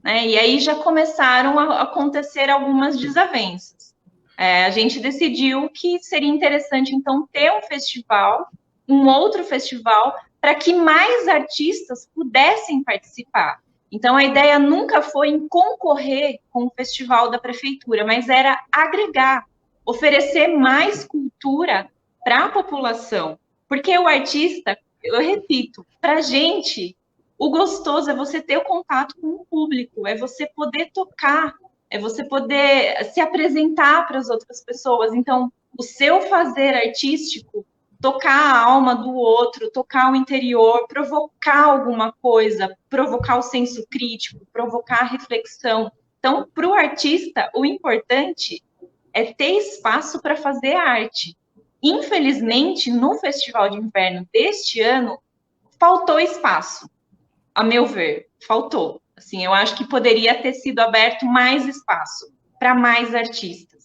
né? E aí já começaram a acontecer algumas desavenças. A gente decidiu que seria interessante, então, ter um festival, um outro festival, para que mais artistas pudessem participar. Então, a ideia nunca foi em concorrer com o festival da prefeitura, mas era agregar, oferecer mais cultura para a população. Porque o artista, eu repito, para a gente, o gostoso é você ter o contato com o público, é você poder tocar, é você poder se apresentar para as outras pessoas. Então, o seu fazer artístico, tocar a alma do outro, tocar o interior, provocar alguma coisa, provocar o senso crítico, provocar a reflexão. Então, para o artista, o importante é ter espaço para fazer arte. Infelizmente, no Festival de Inverno deste ano, faltou espaço, a meu ver, faltou. Assim, eu acho que poderia ter sido aberto mais espaço para mais artistas.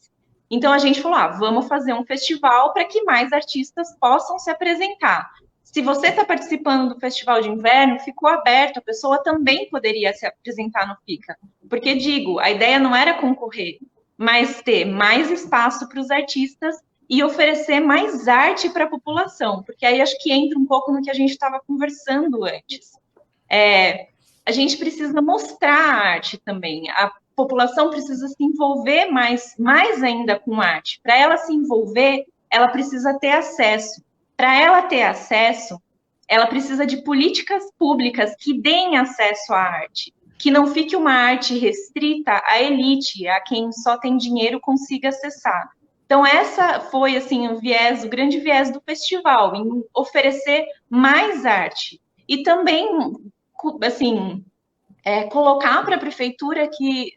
Então a gente falou, vamos fazer um festival para que mais artistas possam se apresentar. Se você está participando do Festival de Inverno, ficou aberto, a pessoa também poderia se apresentar no FICA. Porque, digo, a ideia não era concorrer, mas ter mais espaço para os artistas e oferecer mais arte para a população. Porque aí acho que entra um pouco no que a gente estava conversando antes. A gente precisa mostrar a arte também. A população precisa se envolver mais ainda com arte. Para ela se envolver, ela precisa ter acesso. Para ela ter acesso, ela precisa de políticas públicas que deem acesso à arte, que não fique uma arte restrita à elite, a quem só tem dinheiro consiga acessar. Então, essa foi, assim, o grande viés do festival, em oferecer mais arte. E também, assim, colocar para a prefeitura que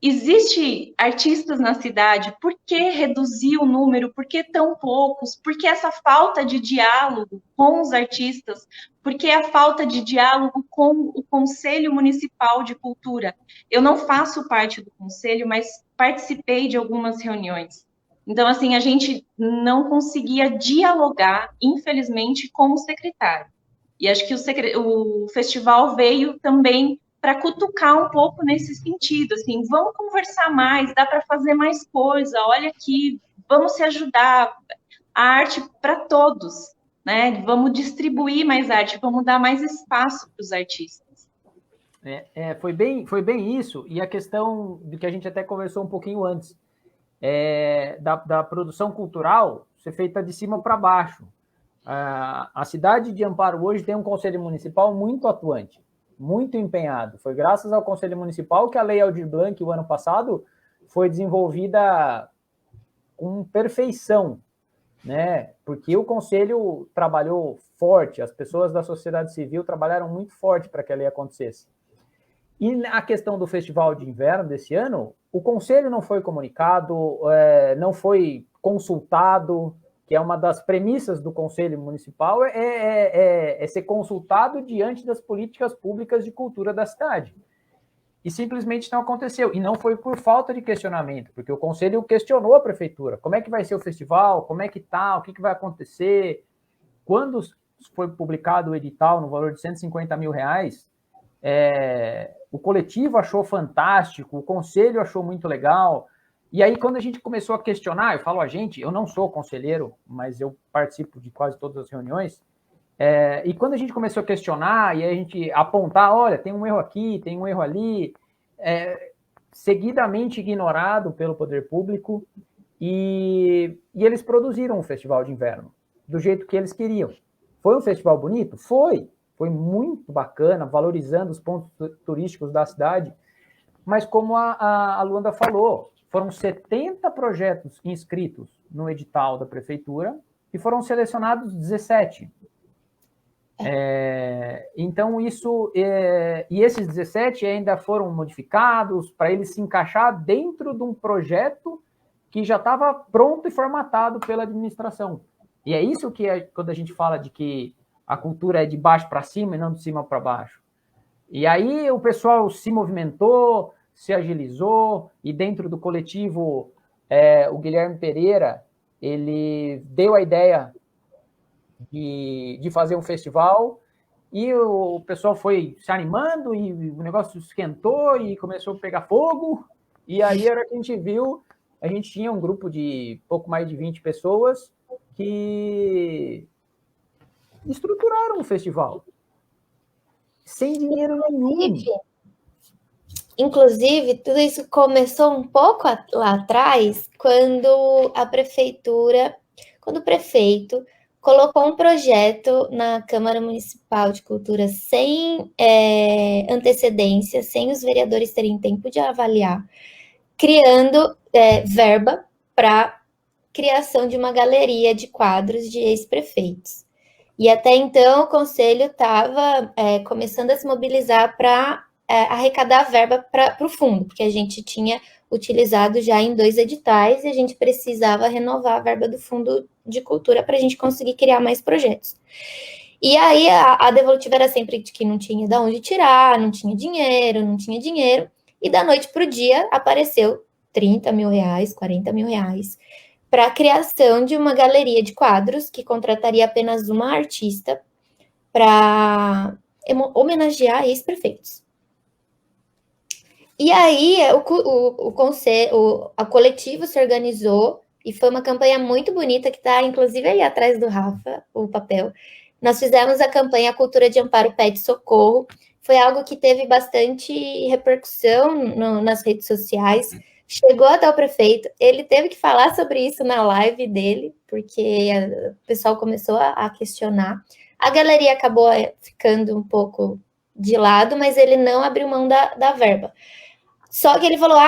existe artistas na cidade, por que reduzir o número, por que tão poucos, por que essa falta de diálogo com os artistas, por que a falta de diálogo com o Conselho Municipal de Cultura? Eu não faço parte do conselho, mas participei de algumas reuniões. Então, assim, a gente não conseguia dialogar, infelizmente, com o secretário. E acho que o festival veio também para cutucar um pouco nesse sentido, assim, vamos conversar mais, dá para fazer mais coisa, olha aqui, vamos se ajudar, a arte para todos, né? Vamos distribuir mais arte, vamos dar mais espaço para os artistas. Foi bem isso, e a questão de que a gente até conversou um pouquinho antes, da produção cultural ser feita de cima para baixo. A cidade de Amparo hoje tem um conselho municipal muito atuante, muito empenhado. Foi graças ao Conselho Municipal que a Lei Aldir Blanc, o ano passado, foi desenvolvida com perfeição, né? Porque o Conselho trabalhou forte, as pessoas da sociedade civil trabalharam muito forte para que a lei acontecesse. E a questão do Festival de Inverno desse ano, o Conselho não foi comunicado, não foi consultado, que é uma das premissas do Conselho Municipal, ser consultado diante das políticas públicas de cultura da cidade. E simplesmente não aconteceu. E não foi por falta de questionamento, porque o Conselho questionou a Prefeitura. Como é que vai ser o festival? Como é que tá? O que vai acontecer? Quando foi publicado o edital no valor de R$150 mil, o coletivo achou fantástico, o Conselho achou muito legal. E aí, quando a gente começou a questionar, eu falo eu não sou conselheiro, mas eu participo de quase todas as reuniões, e quando a gente começou a questionar, e aí a gente apontar, olha, tem um erro aqui, tem um erro ali, seguidamente ignorado pelo poder público, e eles produziram um festival de inverno, do jeito que eles queriam. Foi um festival bonito? Foi muito bacana, valorizando os pontos turísticos da cidade, mas como a Luanda falou, foram 70 projetos inscritos no edital da prefeitura e foram selecionados 17. Então, e esses 17 ainda foram modificados para eles se encaixar dentro de um projeto que já estava pronto e formatado pela administração. E é isso que quando a gente fala de que a cultura é de baixo para cima e não de cima para baixo. E aí o pessoal se movimentou, se agilizou, e dentro do coletivo, o Guilherme Pereira, ele deu a ideia de fazer um festival, e o pessoal foi se animando, e o negócio esquentou e começou a pegar fogo, e aí, a hora que a gente viu, a gente tinha um grupo de pouco mais de 20 pessoas que estruturaram o festival, sem dinheiro nenhum. Inclusive, tudo isso começou um pouco lá atrás, quando o prefeito colocou um projeto na Câmara Municipal de Cultura sem antecedência, sem os vereadores terem tempo de avaliar, criando verba para criação de uma galeria de quadros de ex-prefeitos. E até então o Conselho estava começando a se mobilizar para arrecadar a verba para o fundo, porque a gente tinha utilizado já em 2 editais e a gente precisava renovar a verba do Fundo de Cultura para a gente conseguir criar mais projetos. E aí a devolutiva era sempre de que não tinha de onde tirar, não tinha dinheiro, e da noite para o dia apareceu 30 mil reais, 40 mil reais, para a criação de uma galeria de quadros que contrataria apenas uma artista para homenagear ex-prefeitos. E aí a coletivo se organizou e foi uma campanha muito bonita que está, inclusive, aí atrás do Rafa, o papel. Nós fizemos a campanha Cultura de Amparo Pede Socorro. Foi algo que teve bastante repercussão nas redes sociais. Chegou até o prefeito, ele teve que falar sobre isso na live dele, porque o pessoal começou a questionar. A galeria acabou ficando um pouco de lado, mas ele não abriu mão da verba. Só que ele falou,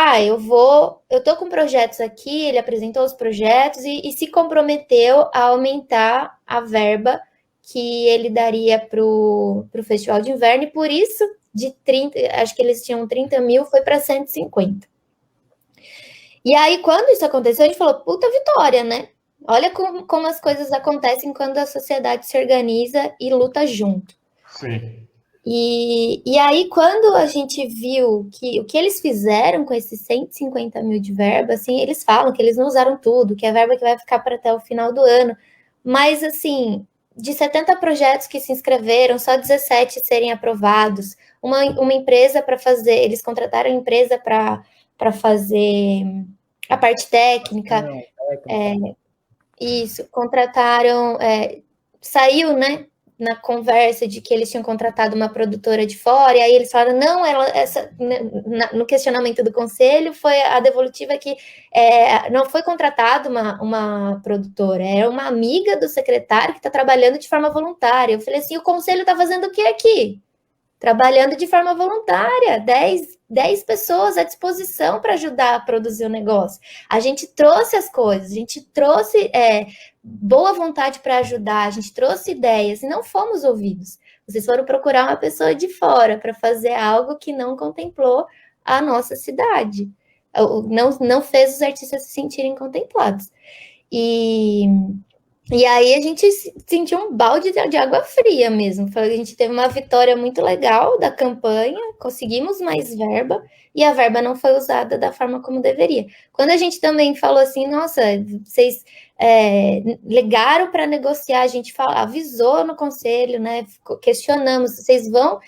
eu tô com projetos aqui, ele apresentou os projetos e se comprometeu a aumentar a verba que ele daria para o Festival de Inverno, e por isso, de 30, acho que eles tinham 30 mil, foi para 150. E aí, quando isso aconteceu, a gente falou, puta vitória, né? Olha como as coisas acontecem quando a sociedade se organiza e luta junto. Sim. E aí, quando a gente viu que o que eles fizeram com esses 150 mil de verba, assim, eles falam que eles não usaram tudo, que é a verba que vai ficar para até o final do ano. Mas, assim, de 70 projetos que se inscreveram, só 17 serem aprovados. Uma empresa para fazer, eles contrataram uma empresa para fazer a parte técnica. Isso, contrataram, saiu, né, na conversa de que eles tinham contratado uma produtora de fora, e aí eles falaram, não, no questionamento do conselho, foi a devolutiva que não foi contratada uma produtora, era uma amiga do secretário que está trabalhando de forma voluntária. Eu falei assim, o conselho está fazendo o que aqui? Trabalhando de forma voluntária, 10 pessoas à disposição para ajudar a produzir o negócio. A gente trouxe as coisas, a gente trouxe boa vontade para ajudar, a gente trouxe ideias e não fomos ouvidos. Vocês foram procurar uma pessoa de fora para fazer algo que não contemplou a nossa cidade, não fez os artistas se sentirem contemplados. E aí a gente sentiu um balde de água fria mesmo. A gente teve uma vitória muito legal da campanha, conseguimos mais verba, e a verba não foi usada da forma como deveria. Quando a gente também falou assim, nossa, vocês ligaram para negociar, a gente avisou no conselho, né? Questionamos, vocês vão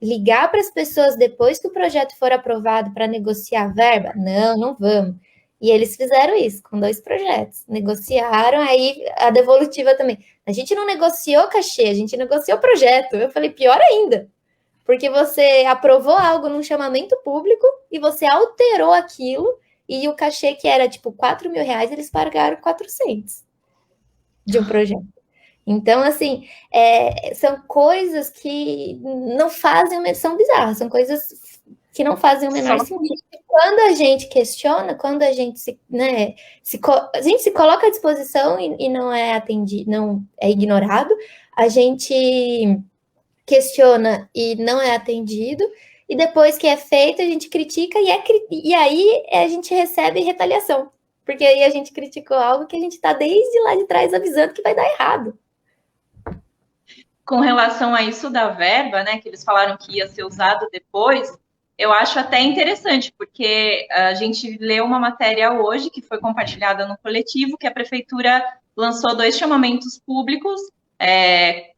ligar para as pessoas depois que o projeto for aprovado para negociar a verba? Não vamos. E eles fizeram isso com 2 projetos, negociaram, aí a devolutiva também. A gente não negociou cachê, a gente negociou projeto. Eu falei, pior ainda, porque você aprovou algo num chamamento público e você alterou aquilo, e o cachê que era tipo 4 mil reais, eles pagaram 400 de um projeto. Então, assim, são coisas que não fazem, são bizarras, são coisas que não fazem o menor sentido. Quando a gente questiona, quando a gente a gente se coloca à disposição e não é atendido, não é ignorado, a gente questiona e não é atendido, e depois que é feito, a gente critica e aí a gente recebe retaliação, porque aí a gente criticou algo que a gente está desde lá de trás avisando que vai dar errado. Com relação a isso da verba, né, que eles falaram que ia ser usado depois, eu acho até interessante, porque a gente leu uma matéria hoje que foi compartilhada no coletivo, que a prefeitura lançou 2 chamamentos públicos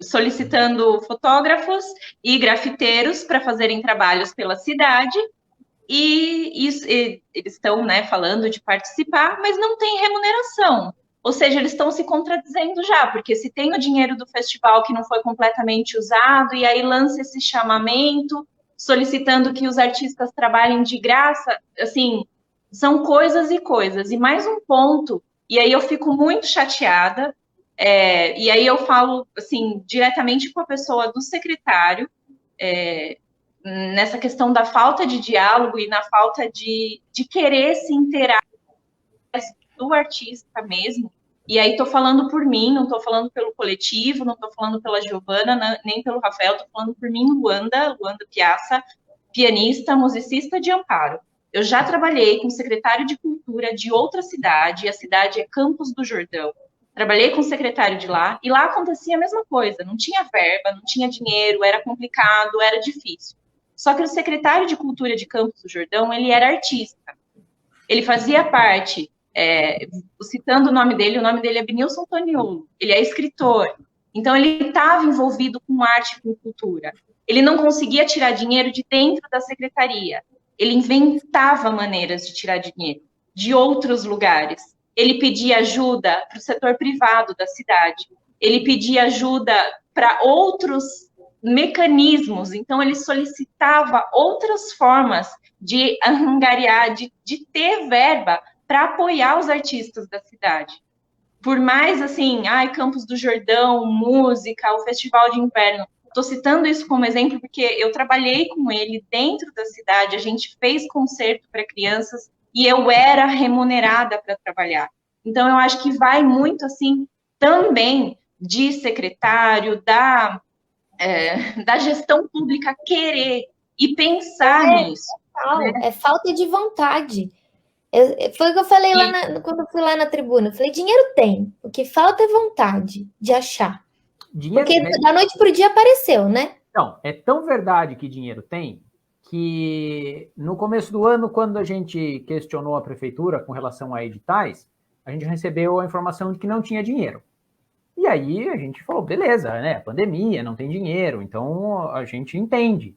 solicitando fotógrafos e grafiteiros para fazerem trabalhos pela cidade, e eles estão, né, falando de participar, mas não tem remuneração. Ou seja, eles estão se contradizendo já, porque se tem o dinheiro do festival que não foi completamente usado, e aí lança esse chamamento, solicitando que os artistas trabalhem de graça, assim, são coisas e coisas. E mais um ponto, e aí eu fico muito chateada, e aí eu falo, assim, diretamente com a pessoa do secretário, nessa questão da falta de diálogo e na falta de querer se inteirar do artista mesmo. E aí estou falando por mim, não estou falando pelo coletivo, não estou falando pela Giovana, nem pelo Rafael, estou falando por mim, Luanda Piazza, pianista, musicista de Amparo. Eu já trabalhei com secretário de cultura de outra cidade, a cidade é Campos do Jordão. Trabalhei com o secretário de lá, e lá acontecia a mesma coisa, não tinha verba, não tinha dinheiro, era complicado, era difícil. Só que o secretário de cultura de Campos do Jordão, ele era artista. Ele fazia parte... citando o nome dele é Benilson Toniolo, ele é escritor, então ele estava envolvido com arte e com cultura, ele não conseguia tirar dinheiro de dentro da secretaria, ele inventava maneiras de tirar dinheiro de outros lugares, ele pedia ajuda para o setor privado da cidade, ele pedia ajuda para outros mecanismos, então ele solicitava outras formas de angariar, de ter verba para apoiar os artistas da cidade. Por mais, assim, Campos do Jordão, música, o Festival de Inverno, estou citando isso como exemplo porque eu trabalhei com ele dentro da cidade, a gente fez concerto para crianças e eu era remunerada para trabalhar. Então, eu acho que vai muito, assim, também de secretário, da gestão pública querer e pensar nisso. Né? É falta de vontade. Foi o que eu falei lá quando eu fui lá na tribuna. Eu falei, dinheiro tem. O que falta é vontade de achar. Dinheiro, porque da noite para o dia apareceu, né? Não, é tão verdade que dinheiro tem que no começo do ano, quando a gente questionou a prefeitura com relação a editais, a gente recebeu a informação de que não tinha dinheiro. E aí a gente falou, beleza, né? Pandemia, não tem dinheiro, então a gente entende.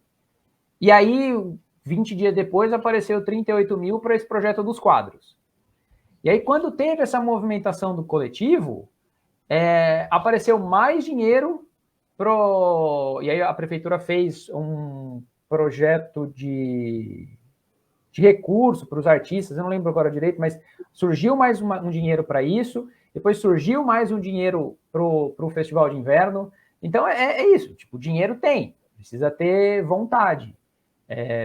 E aí... 20 dias depois, apareceu 38 mil para esse projeto dos quadros. E aí, quando teve essa movimentação do coletivo, apareceu mais dinheiro e aí a prefeitura fez um projeto de recurso para os artistas, eu não lembro agora direito, mas surgiu mais um dinheiro para isso, depois surgiu mais um dinheiro para o Festival de Inverno. Então, é isso, tipo, dinheiro tem, precisa ter vontade.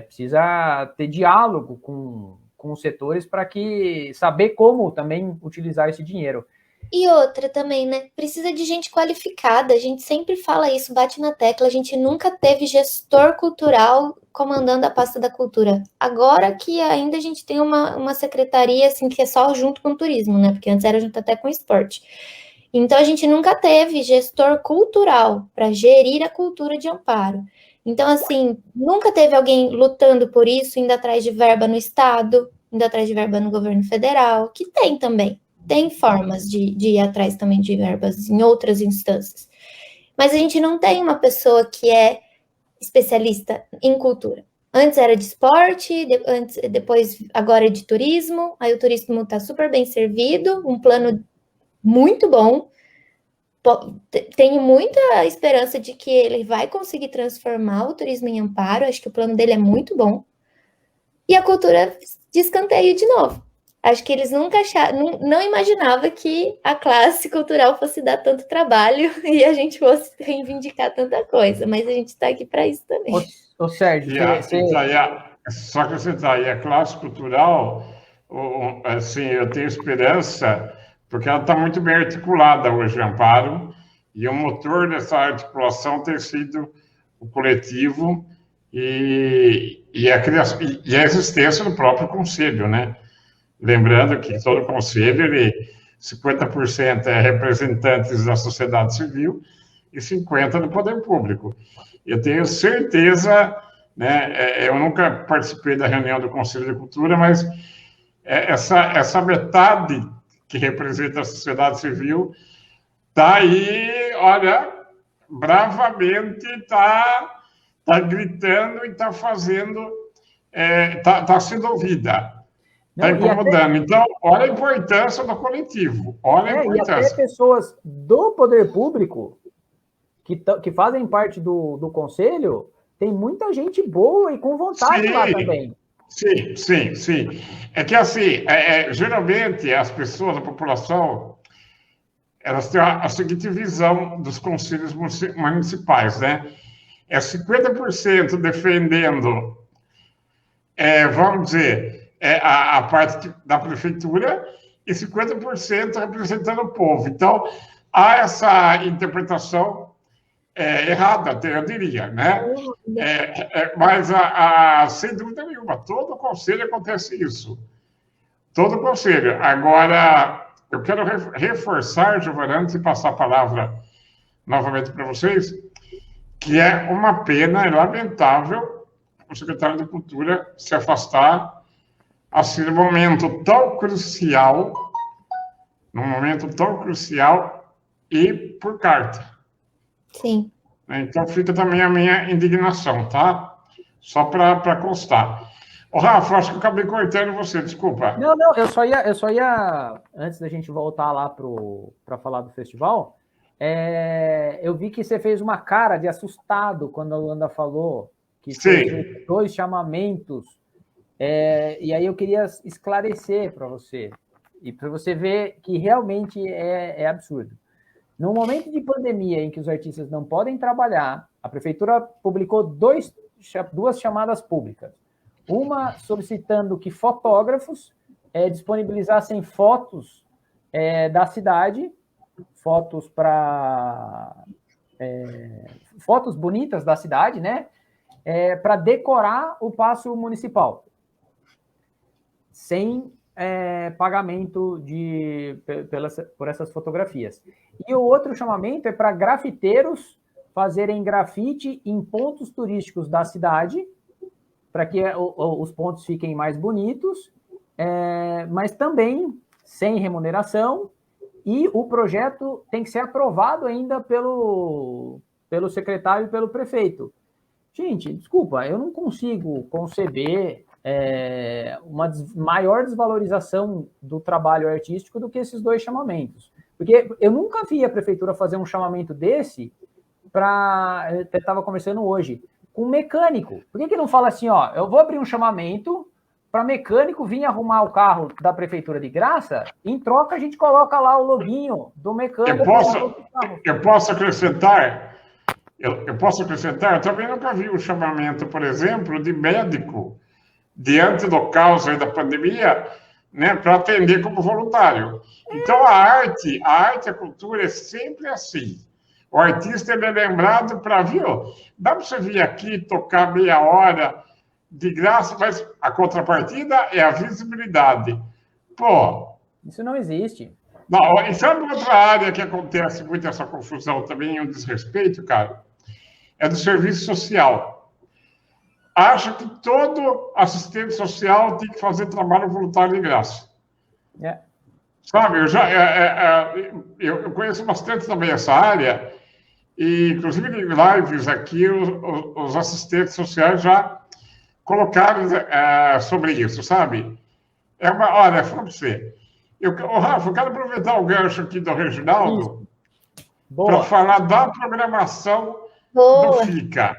Precisa ter diálogo com os setores para saber como também utilizar esse dinheiro. E outra também, né? Precisa de gente qualificada. A gente sempre fala isso, bate na tecla. A gente nunca teve gestor cultural comandando a pasta da cultura. Agora que ainda a gente tem uma secretaria assim, que é só junto com o turismo, né? Porque antes era junto até com o esporte. Então a gente nunca teve gestor cultural para gerir a cultura de Amparo. Então, assim, nunca teve alguém lutando por isso, indo atrás de verba no Estado, indo atrás de verba no governo federal, que tem também. Tem formas de ir atrás também de verbas em outras instâncias. Mas a gente não tem uma pessoa que é especialista em cultura. Antes era de esporte, depois agora é de turismo, aí o turismo está super bem servido, um plano muito bom. Tenho muita esperança de que ele vai conseguir transformar o turismo em Amparo. Acho que o plano dele é muito bom. E a cultura de escanteio de novo. Acho que eles nunca acharam, não imaginava que a classe cultural fosse dar tanto trabalho e a gente fosse reivindicar tanta coisa. Mas a gente está aqui para isso também. Ô Sérgio, só que você está aí, a classe cultural, assim, eu tenho esperança, porque ela está muito bem articulada hoje, Amparo, e o motor dessa articulação tem sido o coletivo e a existência do próprio conselho, né? Lembrando que todo conselho, 50% é representantes da sociedade civil e 50% do poder público. Eu tenho certeza, né? Eu nunca participei da reunião do Conselho de Cultura, mas essa metade que representa a sociedade civil Está aí, olha, bravamente está gritando e está fazendo, está sendo ouvida, está incomodando. Então, olha a importância do coletivo, olha a importância. E até pessoas do poder público que fazem parte do conselho, tem muita gente boa e com vontade lá também. Sim. É que, assim, geralmente as pessoas, a população, elas têm a seguinte visão dos conselhos municipais, né? É 50% defendendo, vamos dizer, a parte da prefeitura e 50% representando o povo. Então, há essa interpretação errada, eu diria, né? Mas, sem dúvida nenhuma, todo conselho acontece isso. Todo conselho. Agora, eu quero reforçar, Giovana, antes de passar a palavra novamente para vocês, que é uma pena, é lamentável o secretário de Cultura se afastar assim, num momento tão crucial, e por carta. Sim. Então, fica também a minha indignação, tá? Só para constar. Ô, Rafa, acho que eu acabei cortando você, desculpa. Não, eu só ia antes da gente voltar lá para falar do festival, eu vi que você fez uma cara de assustado quando a Luanda falou que fez 2 chamamentos, e aí eu queria esclarecer para você, e para você ver que realmente é absurdo. No momento de pandemia em que os artistas não podem trabalhar, a prefeitura publicou 2 chamadas públicas. Uma solicitando que fotógrafos disponibilizassem fotos da cidade, fotos fotos bonitas da cidade, né? Para decorar o Paço Municipal, sem pagamento por essas fotografias. E o outro chamamento é para grafiteiros fazerem grafite em pontos turísticos da cidade, para que os pontos fiquem mais bonitos, mas também sem remuneração, e o projeto tem que ser aprovado ainda pelo secretário e pelo prefeito. Gente, desculpa, eu não consigo conceber uma maior desvalorização do trabalho artístico do que esses 2 chamamentos. Porque eu nunca vi a prefeitura fazer um chamamento desse eu estava conversando hoje, com mecânico. Por que não fala assim, ó, eu vou abrir um chamamento para mecânico vir arrumar o carro da prefeitura de graça, em troca a gente coloca lá o loginho do mecânico. Eu posso acrescentar? Eu posso acrescentar? Eu também nunca vi um chamamento, por exemplo, de médico, diante do caos aí da pandemia, né, para atender como voluntário. Então, a arte, a cultura é sempre assim. O artista ele é lembrado para, dá para você vir aqui tocar meia hora de graça, mas a contrapartida é a visibilidade. Pô... Isso não existe. Não, e sabe outra área que acontece muito essa confusão também, um desrespeito, cara? É do serviço social. Acha que todo assistente social tem que fazer trabalho voluntário de graça. Sabe, eu conheço bastante também essa área, e inclusive em lives aqui, os assistentes sociais já colocaram sobre isso, sabe? Olha, fala para você. Rafa, eu quero aproveitar o gancho aqui do Reginaldo para falar da programação do FICA.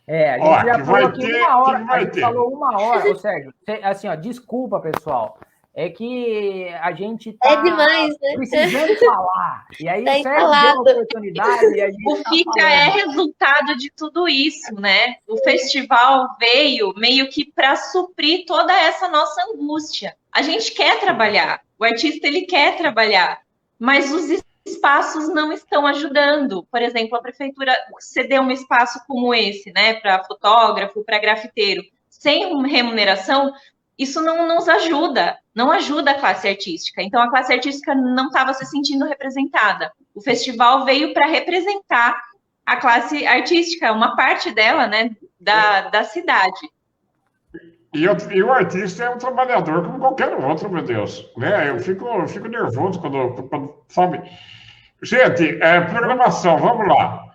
A gente já falou aqui 1 hora. A gente falou 1 hora, ô Sérgio. Assim, ó, desculpa, pessoal. É que a gente tá demais, né? precisando falar. E aí o Sérgio deu uma oportunidade. E a gente o FICA é resultado de tudo isso, né? O festival veio meio que para suprir toda essa nossa angústia. A gente quer trabalhar, o artista ele quer trabalhar, mas os espaços não estão ajudando. Por exemplo, a prefeitura cedeu um espaço como esse, né, para fotógrafo, para grafiteiro, sem remuneração. Isso não nos ajuda, não ajuda a classe artística. Então, a classe artística não estava se sentindo representada. O festival veio para representar a classe artística, uma parte dela, né, da cidade. E o artista é um trabalhador como qualquer outro, meu Deus. Né? Eu fico nervoso quando sabe? Gente, programação, vamos lá.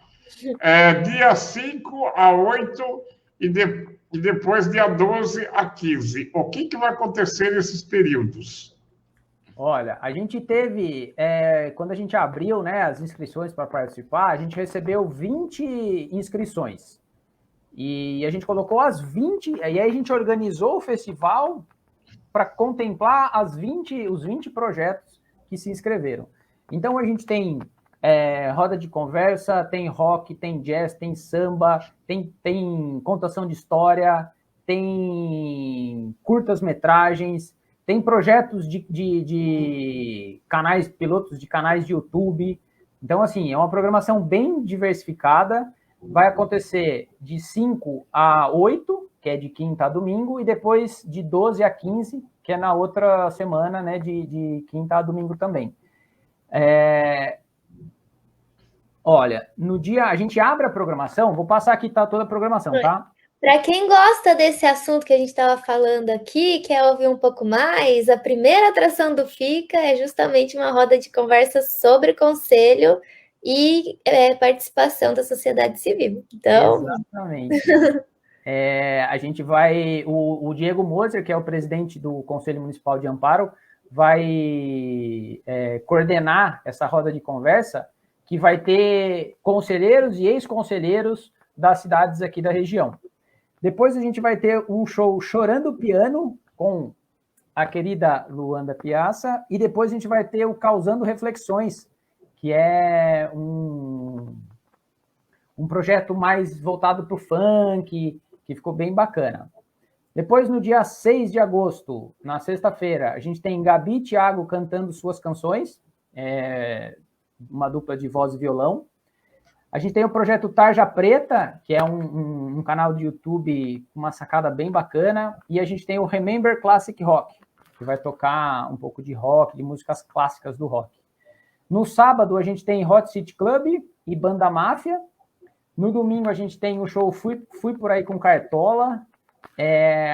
Dia 5 a 8 e depois dia 12 a 15. O que vai acontecer nesses períodos? Olha, a gente teve, quando a gente abriu, né, as inscrições para participar, a gente recebeu 20 inscrições. E a gente colocou as 20, e aí a gente organizou o festival para contemplar os 20 projetos que se inscreveram. Então, a gente tem roda de conversa, tem rock, tem jazz, tem samba, tem contação de história, tem curtas-metragens, tem projetos de canais, pilotos de canais de YouTube. Então, assim, é uma programação bem diversificada. Vai acontecer de 5 a 8, que é de quinta a domingo, e depois de 12 a 15, que é na outra semana, né, de quinta a domingo também. Olha, no dia, a gente abre a programação, vou passar aqui, tá toda a programação, tá? Para quem gosta desse assunto que a gente estava falando aqui, quer ouvir um pouco mais, a primeira atração do FICA é justamente uma roda de conversa sobre conselho e participação da sociedade civil. Então... Exatamente. A gente vai... O Diego Moser, que é o presidente do Conselho Municipal de Amparo, vai coordenar essa roda de conversa, que vai ter conselheiros e ex-conselheiros das cidades aqui da região. Depois a gente vai ter o show Chorando Piano, com a querida Luanda Piazza, e depois a gente vai ter o Causando Reflexões, que é um projeto mais voltado para o funk, que ficou bem bacana. Depois, no dia 6 de agosto, na sexta-feira, a gente tem Gabi e Thiago cantando suas canções, uma dupla de voz e violão. A gente tem o projeto Tarja Preta, que é um canal de YouTube com uma sacada bem bacana, e a gente tem o Remember Classic Rock, que vai tocar um pouco de rock, de músicas clássicas do rock. No sábado, a gente tem Hot City Club e Banda Máfia. No domingo, a gente tem o show Fui Por Aí com Cartola,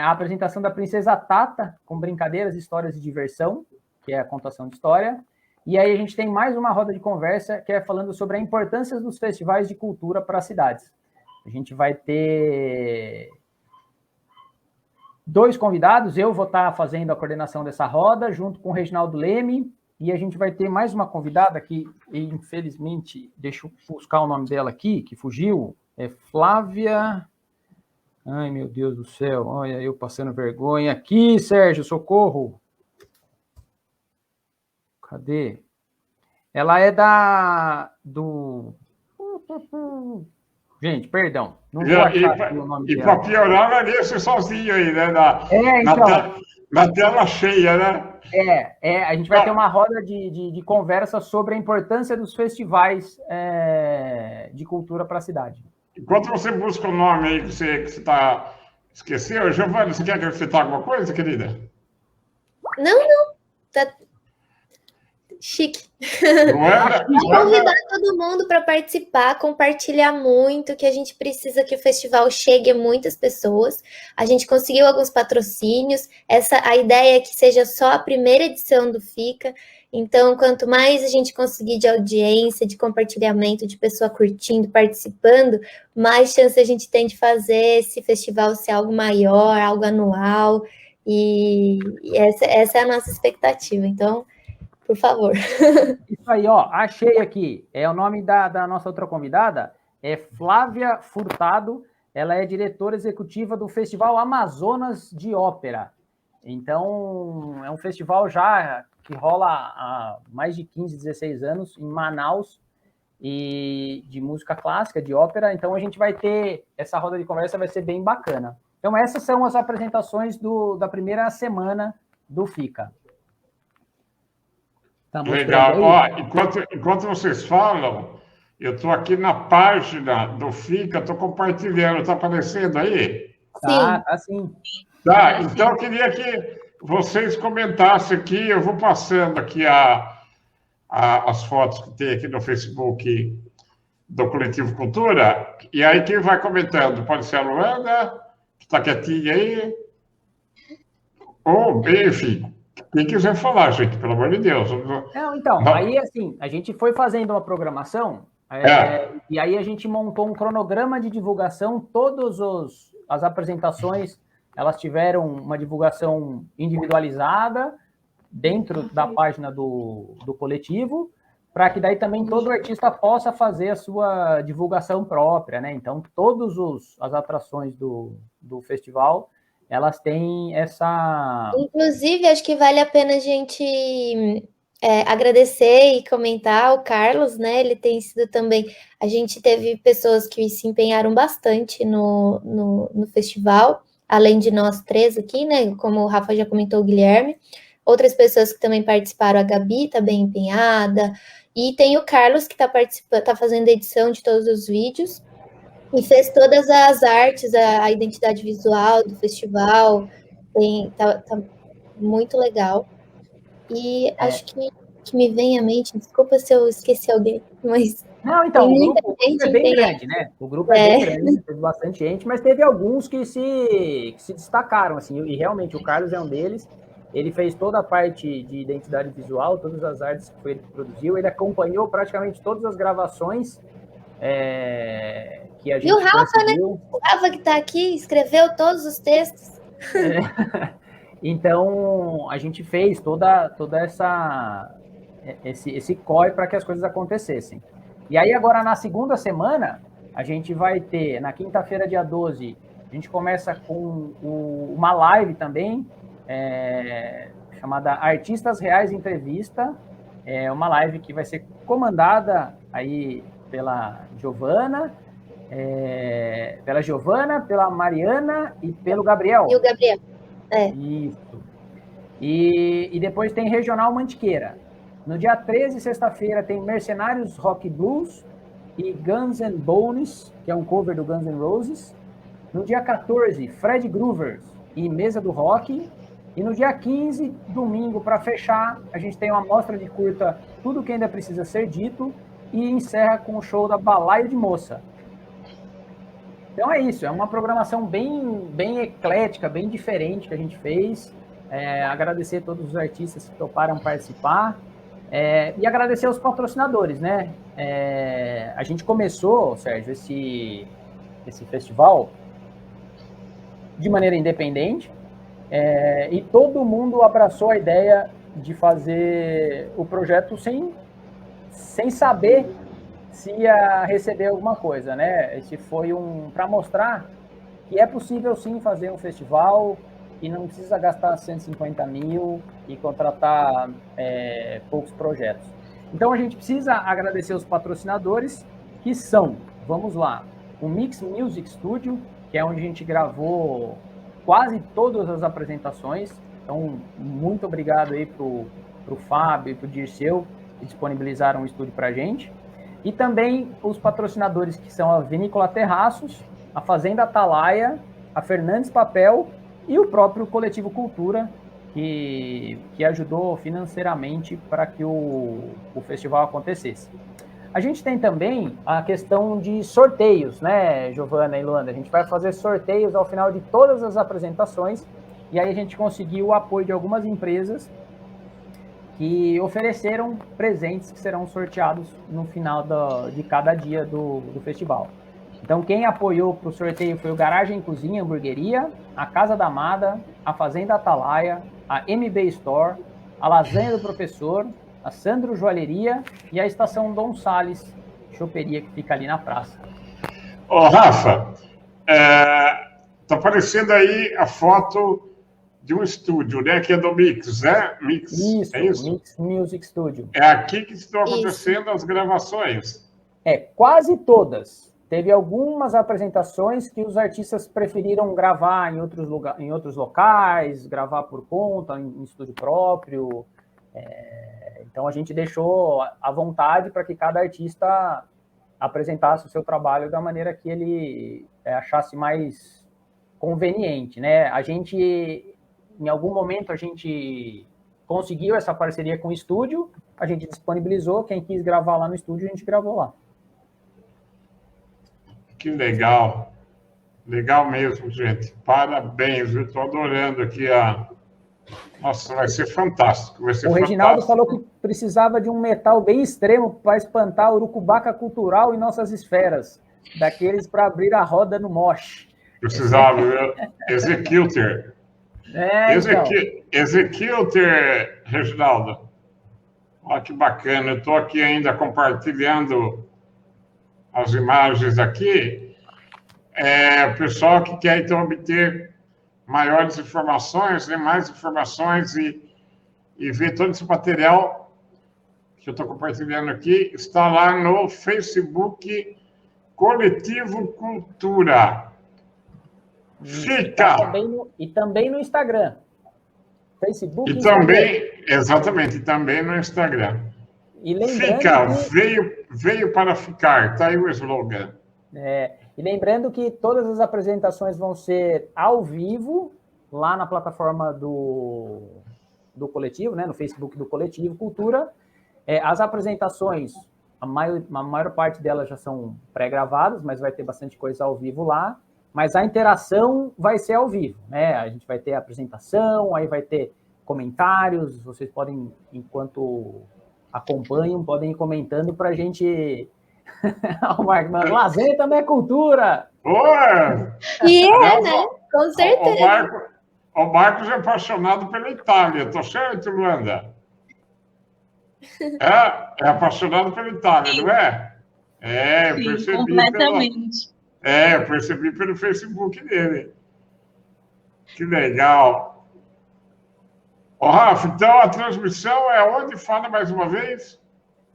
a apresentação da Princesa Tata, com brincadeiras, histórias e diversão, que é a contação de história. E aí a gente tem mais uma roda de conversa, que é falando sobre a importância dos festivais de cultura para as cidades. A gente vai ter 2 convidados, eu vou estar fazendo a coordenação dessa roda, junto com o Reginaldo Leme, e a gente vai ter mais uma convidada que, infelizmente, deixa eu buscar o nome dela aqui, que fugiu, é Flávia... Ai, meu Deus do céu, olha eu passando vergonha aqui, Sérgio, socorro! Cadê? Ela é do... Gente, perdão. Não vou achar o nome dela. E para piorar, ela lê sozinho aí, né? Na tela cheia, né? A gente vai ter uma roda de conversa sobre a importância dos festivais de cultura para a cidade. Enquanto você busca o nome aí que você está... Esqueceu? Giovana, você quer acrescentar alguma coisa, querida? Não. Tá... Chique. Vou convidar todo mundo para participar, compartilhar muito, que a gente precisa que o festival chegue a muitas pessoas. A gente conseguiu alguns patrocínios. A ideia é que seja só a primeira edição do FICA. Então, quanto mais a gente conseguir de audiência, de compartilhamento, de pessoa curtindo, participando, mais chance a gente tem de fazer esse festival ser algo maior, algo anual. E essa é a nossa expectativa. Então, por favor. Isso aí, ó, achei aqui. O nome da nossa outra convidada é Flávia Furtado. Ela é diretora executiva do Festival Amazonas de Ópera. Então, é um festival já que rola há mais de 15, 16 anos em Manaus, e de música clássica, de ópera. Então, a gente vai ter essa roda de conversa, vai ser bem bacana. Então, essas são as apresentações da primeira semana do FICA. Tá legal. Ó, enquanto vocês falam, eu estou aqui na página do FICA, estou compartilhando. Está aparecendo aí? Tá sim. Tá, então eu queria que vocês comentassem aqui, eu vou passando aqui as fotos que tem aqui no Facebook do Coletivo Cultura, e aí quem vai comentando pode ser a Luanda, que está quietinha aí, ou, enfim, Quem quiser falar, gente, pelo amor de Deus. Não, então, Não. aí assim, a gente foi fazendo uma programação, e aí a gente montou um cronograma de divulgação, todas as apresentações, elas tiveram uma divulgação individualizada dentro da página do coletivo, para que daí também todo artista possa fazer a sua divulgação própria, né? Então, todas as atrações do festival, elas têm essa... Inclusive, acho que vale a pena a gente agradecer e comentar o Carlos, né? Ele tem sido também... A gente teve pessoas que se empenharam bastante no festival, além de nós três aqui, né? Como o Rafa já comentou, o Guilherme. Outras pessoas que também participaram, a Gabi está bem empenhada. E tem o Carlos, que está fazendo a edição de todos os vídeos. E fez todas as artes, a identidade visual do festival. Tá muito legal. E acho que me vem à mente, desculpa se eu esqueci alguém, mas... Não, então, o grupo é bem grande, né? O grupo é bem grande, teve bastante gente, mas teve alguns que se destacaram, assim, e realmente o Carlos é um deles. Ele fez toda a parte de identidade visual, todas as artes que foi ele que produziu, ele acompanhou praticamente todas as gravações que a gente E o Rafa, conseguiu. né? O Rafa que está aqui, escreveu todos os textos. Então, a gente fez toda esse COI para que as coisas acontecessem. E aí, agora, na segunda semana, a gente vai ter, na quinta-feira, dia 12, a gente começa com uma live também, chamada Artistas Reais Entrevista. É uma live que vai ser comandada aí pela Giovana, pela Mariana e pelo Gabriel. E o Gabriel. Isso. E depois tem Regional Mantiqueira. No dia 13, sexta-feira, tem Mercenários Rock Blues e Guns N' Bones, que é um cover do Guns N' Roses. No dia 14, Fred Groovers e Mesa do Rock. E no dia 15, domingo, para fechar, a gente tem uma mostra de curta Tudo Que Ainda Precisa Ser Dito e encerra com o show da Balaio de Moça. Então é isso, é uma programação bem eclética, bem diferente que a gente fez. Agradecer a todos os artistas que toparam participar e agradecer aos patrocinadores, né? A gente começou, Sérgio, esse festival de maneira independente e todo mundo abraçou a ideia de fazer o projeto sem saber se ia receber alguma coisa, né? Esse foi para mostrar que é possível sim fazer um festival e não precisa gastar 150 mil e contratar poucos projetos. Então a gente precisa agradecer os patrocinadores, que são, vamos lá, o Mix Music Studio, que é onde a gente gravou quase todas as apresentações. Então, muito obrigado aí pro Fábio e pro Dirceu, que disponibilizaram o estúdio pra gente. E também os patrocinadores, que são a Vinícola Terraços, a Fazenda Atalaia, a Fernandes Papel e o próprio Coletivo Cultura, que ajudou financeiramente para que o festival acontecesse. A gente tem também a questão de sorteios, né, Giovana e Luanda? A gente vai fazer sorteios ao final de todas as apresentações, e aí a gente conseguiu o apoio de algumas empresas que ofereceram presentes que serão sorteados no final de cada dia do festival. Então, quem apoiou para o sorteio foi o Garagem Cozinha Hamburgueria, a Casa da Amada, a Fazenda Atalaia, a MB Store, a Lasanha do Professor, a Sandro Joalheria e a Estação Dom Salles, choperia que fica ali na praça. Ô, Rafa, tá aparecendo aí a foto de um estúdio, né? Que é do Mix, né? Mix, isso, é isso? Mix Music Studio. É aqui que estão acontecendo as gravações. Quase todas. Teve algumas apresentações que os artistas preferiram gravar em outros locais, gravar por conta, em estúdio próprio. Então, a gente deixou à vontade para que cada artista apresentasse o seu trabalho da maneira que ele achasse mais conveniente, né? Em algum momento, a gente conseguiu essa parceria com o estúdio, a gente disponibilizou, quem quis gravar lá no estúdio, a gente gravou lá. Que legal. Legal mesmo, gente. Parabéns, eu estou adorando aqui Nossa, vai ser fantástico. Vai ser O Reginaldo fantástico. falou que precisava de um metal bem extremo para espantar o urucubaca cultural em nossas esferas, daqueles para abrir a roda no moche. Precisava, Executor. Então. Executor, Reginaldo. Olha que bacana. Eu estou aqui ainda compartilhando as imagens aqui. O pessoal que quer, então, obter maiores informações, né, mais informações e ver todo esse material que eu estou compartilhando aqui, está lá no Facebook Coletivo Cultura. Fica! E também no Instagram. Facebook e também, exatamente, também no Instagram. E lembrando Fica, que... veio para ficar, está aí o slogan. E lembrando que todas as apresentações vão ser ao vivo, lá na plataforma do Coletivo, né, no Facebook do Coletivo Cultura. As apresentações, a maior parte delas já são pré-gravadas, mas vai ter bastante coisa ao vivo lá. Mas a interação vai ser ao vivo, né? A gente vai ter a apresentação, aí vai ter comentários, vocês podem, enquanto acompanham, podem ir comentando para a gente... O Marco, mano, lazer também é cultura! E né? Com certeza. O Marcos é apaixonado pela Itália, tô certo, Luanda? É apaixonado pela Itália, não é? Sim, percebi. completamente. Eu percebi pelo Facebook dele. Que legal. Rafa, então a transmissão é onde? Fala mais uma vez.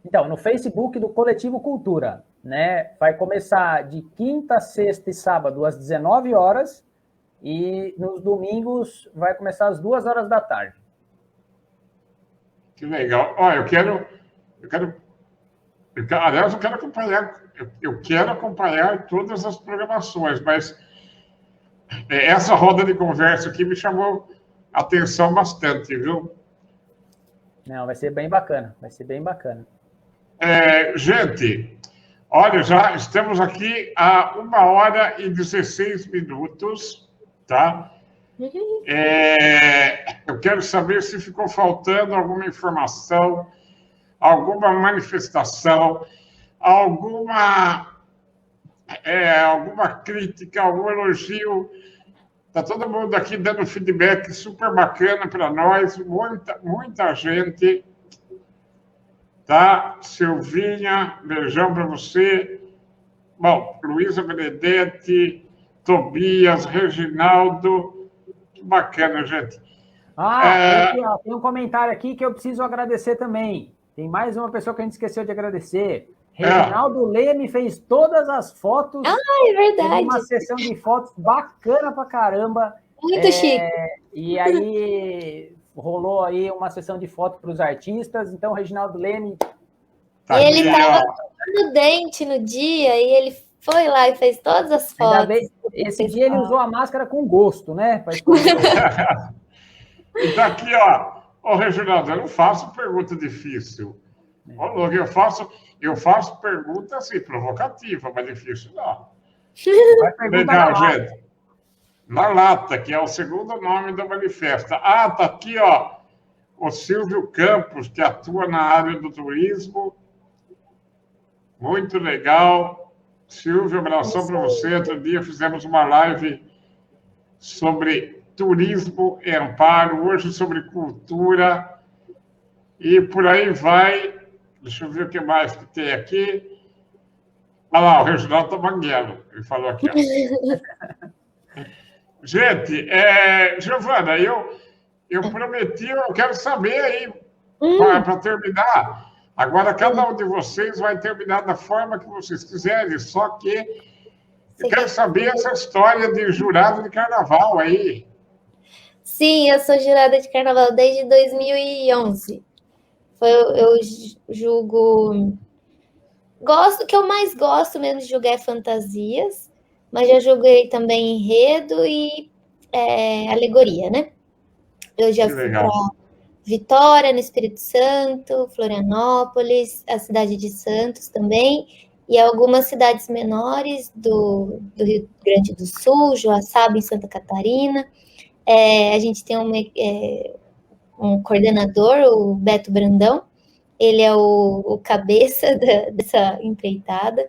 Então, no Facebook do Coletivo Cultura, né? Vai começar de quinta, sexta e sábado às 19 horas e nos domingos vai começar às 2 horas da tarde. Que legal. Aliás, eu quero acompanhar todas as programações, mas essa roda de conversa aqui me chamou a atenção bastante, viu? Não, vai ser bem bacana, vai ser bem bacana. Gente, olha, já estamos aqui há 1h16, tá? Eu quero saber se ficou faltando alguma informação, alguma manifestação, alguma crítica, algum elogio. Está todo mundo aqui dando feedback super bacana para nós, muita gente. Tá? Silvinha, beijão para você. Bom, Luísa Benedetti, Tobias, Reginaldo. Que bacana, gente. Tem um comentário aqui que eu preciso agradecer também. Tem mais uma pessoa que a gente esqueceu de agradecer. Reginaldo Leme fez todas as fotos. É verdade. Uma sessão de fotos bacana pra caramba. Muito chique. E aí rolou aí uma sessão de fotos para os artistas. Então, Reginaldo Leme... Ele estava no dente no dia e ele foi lá e fez todas as fotos. Esse dia ele usou a máscara com gosto, né? Então aqui, Reginaldo, eu não faço pergunta difícil. Eu faço pergunta assim, provocativa, mas difícil não. Legal, gente. Na lata, que é o segundo nome do manifesto. Tá aqui, o Silvio Campos, que atua na área do turismo. Muito legal. Silvio, abração para você. Outro dia fizemos uma live sobre turismo em Amparo, hoje sobre cultura. E por aí vai. Deixa eu ver o que mais que tem aqui. Olha lá, o Reginaldo está banguelo. Ele falou aqui. Gente, Giovana, eu prometi, eu quero saber aí, para terminar. Agora, cada um de vocês vai terminar da forma que vocês quiserem, só que eu quero saber essa história de jurado de carnaval aí. Sim, eu sou jurada de carnaval desde 2011. Eu julgo... O que eu mais gosto mesmo de julgar é fantasias, mas já julguei também enredo e alegoria, né? Eu já fui para Vitória, no Espírito Santo, Florianópolis, a cidade de Santos também, e algumas cidades menores do Rio Grande do Sul, Joaçaba, em Santa Catarina. A gente tem um coordenador, o Beto Brandão. Ele é o cabeça dessa empreitada.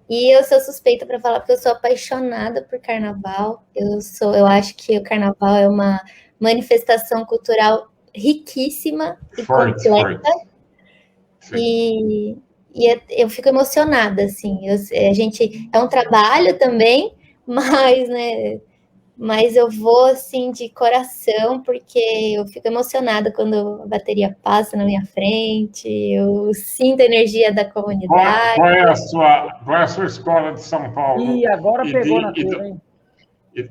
E eu sou suspeita para falar porque eu sou apaixonada por carnaval. Eu acho que o carnaval é uma manifestação cultural riquíssima e completa. E eu fico emocionada, assim. A gente é um trabalho também, mas eu vou assim de coração, porque eu fico emocionada quando a bateria passa na minha frente, eu sinto a energia da comunidade. Qual é a sua escola de São Paulo? E agora pegou na tudo, hein?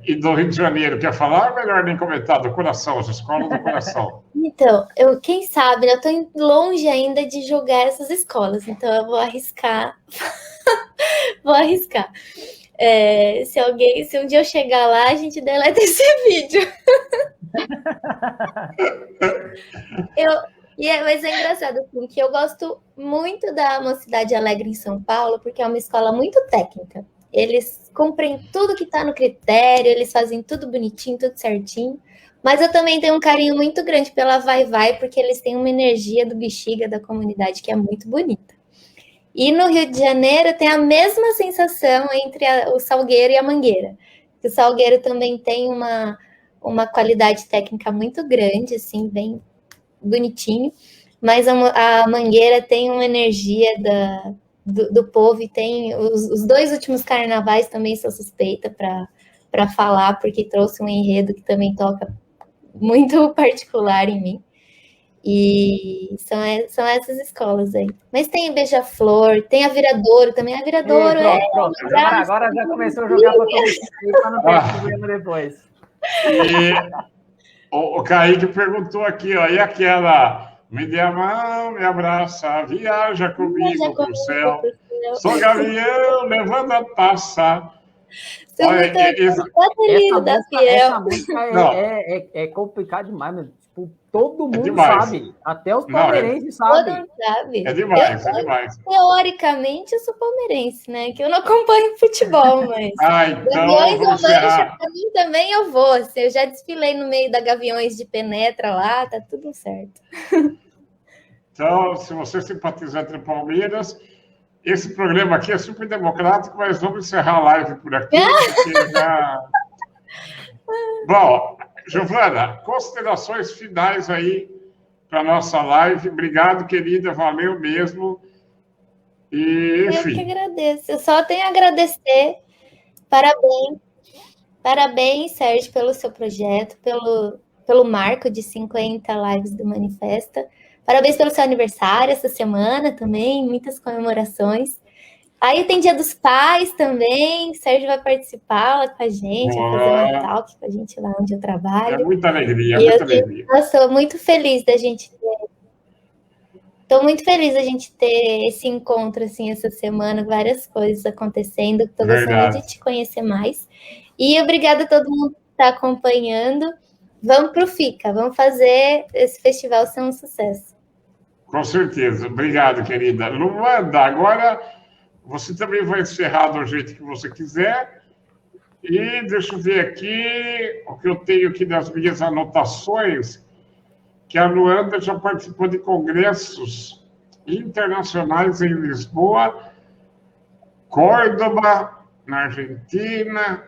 E do Rio de Janeiro, quer falar ou melhor nem comentar? Do coração, as escolas do coração. Então, quem sabe, eu estou longe ainda de julgar essas escolas, então eu vou arriscar. Vou arriscar. Se um dia eu chegar lá, a gente deleta esse vídeo. Mas é engraçado, assim, que eu gosto muito da Mocidade Alegre em São Paulo, porque é uma escola muito técnica. Eles cumprem tudo que está no critério, eles fazem tudo bonitinho, tudo certinho. Mas eu também tenho um carinho muito grande pela Vai-Vai, porque eles têm uma energia do Bexiga, da comunidade, que é muito bonita. E no Rio de Janeiro tem a mesma sensação entre o Salgueiro e a Mangueira. O Salgueiro também tem uma qualidade técnica muito grande, assim, bem bonitinho. Mas a Mangueira tem uma energia do povo e tem os 2 últimos carnavais também sou suspeita para falar, porque trouxe um enredo que também toca muito particular em mim. E são essas escolas aí. Mas tem Beija-Flor, tem a Viradouro também. A Viradouro pronto. Agora já começou a jogar para não ter problema depois. E o Kaique perguntou aqui, ó, e aquela... Me dê a mão, me abraça, viaja comigo pro céu. Sou gavião, levando a taça. Olha, essa música é complicada demais, meu. Tipo, todo mundo sabe. Até os palmeirenses sabem. Todo mundo sabe. É demais, é demais. Teoricamente, eu sou palmeirense, né? Que eu não acompanho futebol, mas... Então, Gaviões pra mim também eu vou. Eu já desfilei no meio da Gaviões de Penetra lá, tá tudo certo. Então, se você simpatizar entre Palmeiras, esse programa aqui é super democrático, mas vamos encerrar a live por aqui, porque já... Bom, Giovana, considerações finais aí para a nossa live. Obrigado, querida, valeu mesmo. E, enfim. Eu que agradeço. Eu só tenho a agradecer. Parabéns, Sérgio, pelo seu projeto, pelo marco de 50 lives do Manifesta. Parabéns pelo seu aniversário essa semana também, muitas comemorações. Aí tem Dia dos Pais também, o Sérgio vai participar lá com a gente, vai fazer uma talk com a gente lá onde eu trabalho. É muita alegria, muita alegria. Eu sou muito feliz da gente ter... Estou muito feliz da gente ter esse encontro, assim, essa semana, várias coisas acontecendo. Estou gostando de te conhecer mais. E obrigada a todo mundo que está acompanhando. Vamos para o FICA, vamos fazer esse festival ser um sucesso. Com certeza. Obrigado, querida. Luanda, agora você também vai encerrar do jeito que você quiser. E deixa eu ver aqui o que eu tenho aqui nas minhas anotações, que a Luanda já participou de congressos internacionais em Lisboa, Córdoba, na Argentina.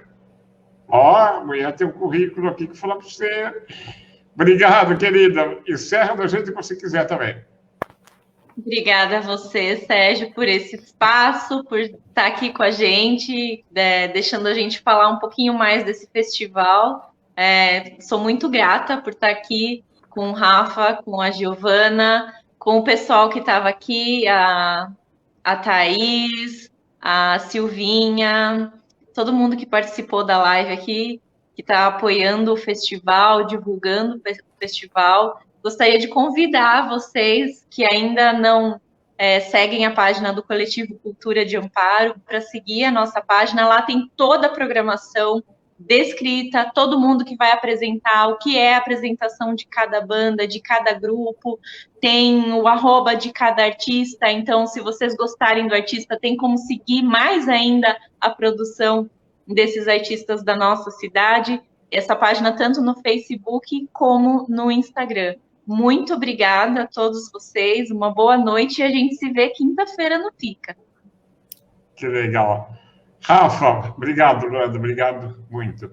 Ó, mulher tem um currículo aqui que fala para você. Obrigado, querida. Encerra do jeito que você quiser também. Obrigada a você, Sérgio, por esse espaço, por estar aqui com a gente, deixando a gente falar um pouquinho mais desse festival. Sou muito grata por estar aqui com o Rafa, com a Giovana, com o pessoal que estava aqui, a Thaís, a Silvinha, todo mundo que participou da live aqui, que está apoiando o festival, divulgando o festival. Gostaria de convidar vocês que ainda não seguem a página do Coletivo Cultura de Amparo para seguir a nossa página. Lá tem toda a programação descrita, todo mundo que vai apresentar, o que é a apresentação de cada banda, de cada grupo, tem o @ de cada artista. Então, se vocês gostarem do artista, tem como seguir mais ainda a produção desses artistas da nossa cidade. Essa página tanto no Facebook como no Instagram. Muito obrigada a todos vocês, uma boa noite e a gente se vê quinta-feira no Fica. Que legal. Rafa, obrigado, Luanda, obrigado muito.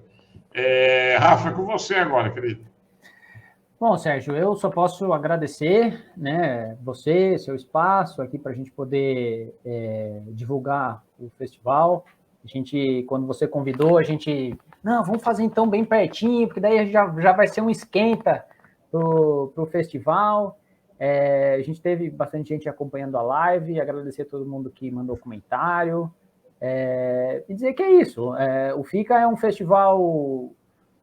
Rafa, é com você agora, querido. Bom, Sérgio, eu só posso agradecer, né, você, seu espaço aqui para a gente poder divulgar o festival. A gente, quando você convidou, a gente, não, vamos fazer então bem pertinho, porque daí já vai ser um esquenta para o festival. A gente teve bastante gente acompanhando a live, agradecer a todo mundo que mandou comentário, e dizer que é isso. O FICA é um festival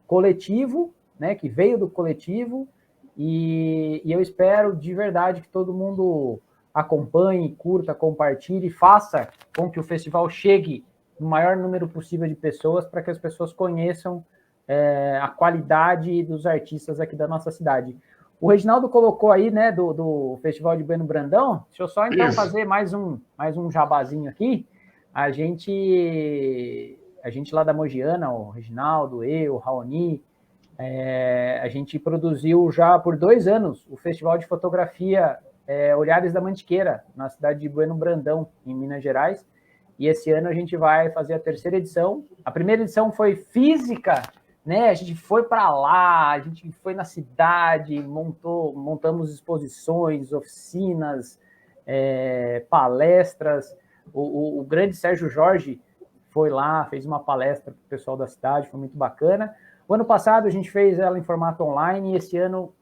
coletivo, né, que veio do coletivo, e eu espero de verdade que todo mundo acompanhe, curta, compartilhe, faça com que o festival chegue no maior número possível de pessoas, para que as pessoas conheçam a qualidade dos artistas aqui da nossa cidade. O Reginaldo colocou aí, né, do Festival de Bueno Brandão. Deixa eu só então fazer mais um jabazinho aqui. A gente lá da Mogiana, o Reginaldo, eu, o Raoni, a gente produziu já por 2 anos o Festival de Fotografia Olhares da Mantiqueira, na cidade de Bueno Brandão, em Minas Gerais. E esse ano a gente vai fazer a 3ª edição. A primeira edição foi física, né? A gente foi para lá, a gente foi na cidade, montamos exposições, oficinas, palestras. O grande Sérgio Jorge foi lá, fez uma palestra para o pessoal da cidade, foi muito bacana. O ano passado a gente fez ela em formato online, e esse ano,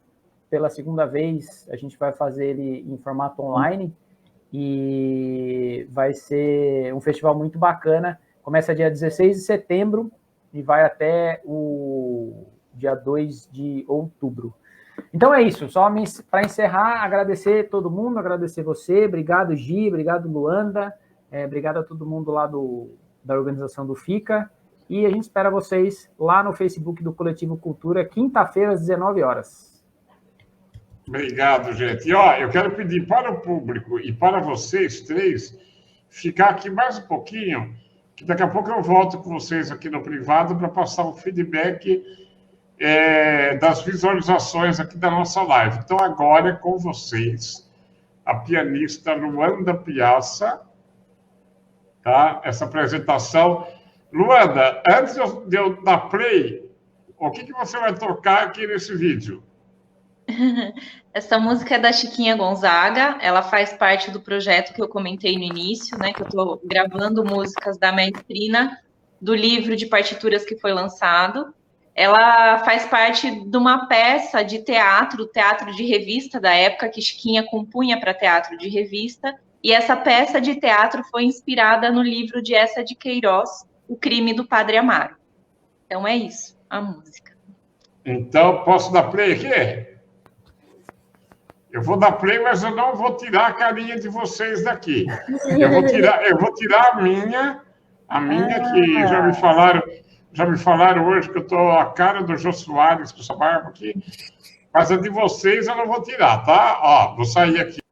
pela 2ª vez, a gente vai fazer ele em formato online, e vai ser um festival muito bacana. Começa dia 16 de setembro e vai até o dia 2 de outubro. Então é isso, só para encerrar, agradecer todo mundo, agradecer você, obrigado Gi, obrigado Luanda, obrigado a todo mundo lá da organização do FICA, e a gente espera vocês lá no Facebook do Coletivo Cultura, quinta-feira às 19 horas. Obrigado, gente. E eu quero pedir para o público e para vocês 3 ficar aqui mais um pouquinho, que daqui a pouco eu volto com vocês aqui no privado para passar o feedback das visualizações aqui da nossa live. Então, agora é com vocês, a pianista Luanda Piazza, tá? Essa apresentação. Luanda, antes de eu dar play, o que você vai tocar aqui nesse vídeo? Essa música é da Chiquinha Gonzaga, ela faz parte do projeto que eu comentei no início, né, que eu estou gravando músicas da Maestrina, do livro de partituras que foi lançado. Ela faz parte de uma peça de teatro de revista da época, que Chiquinha compunha para teatro de revista, e essa peça de teatro foi inspirada no livro de Eça de Queiroz, O Crime do Padre Amaro. Então é isso, a música. Então, posso dar play aqui? Eu vou dar play, mas eu não vou tirar a carinha de vocês daqui. Eu vou tirar a minha que já me falaram hoje que eu estou a cara do Jô Soares com essa barba aqui. Mas a de vocês eu não vou tirar, tá? Vou sair aqui.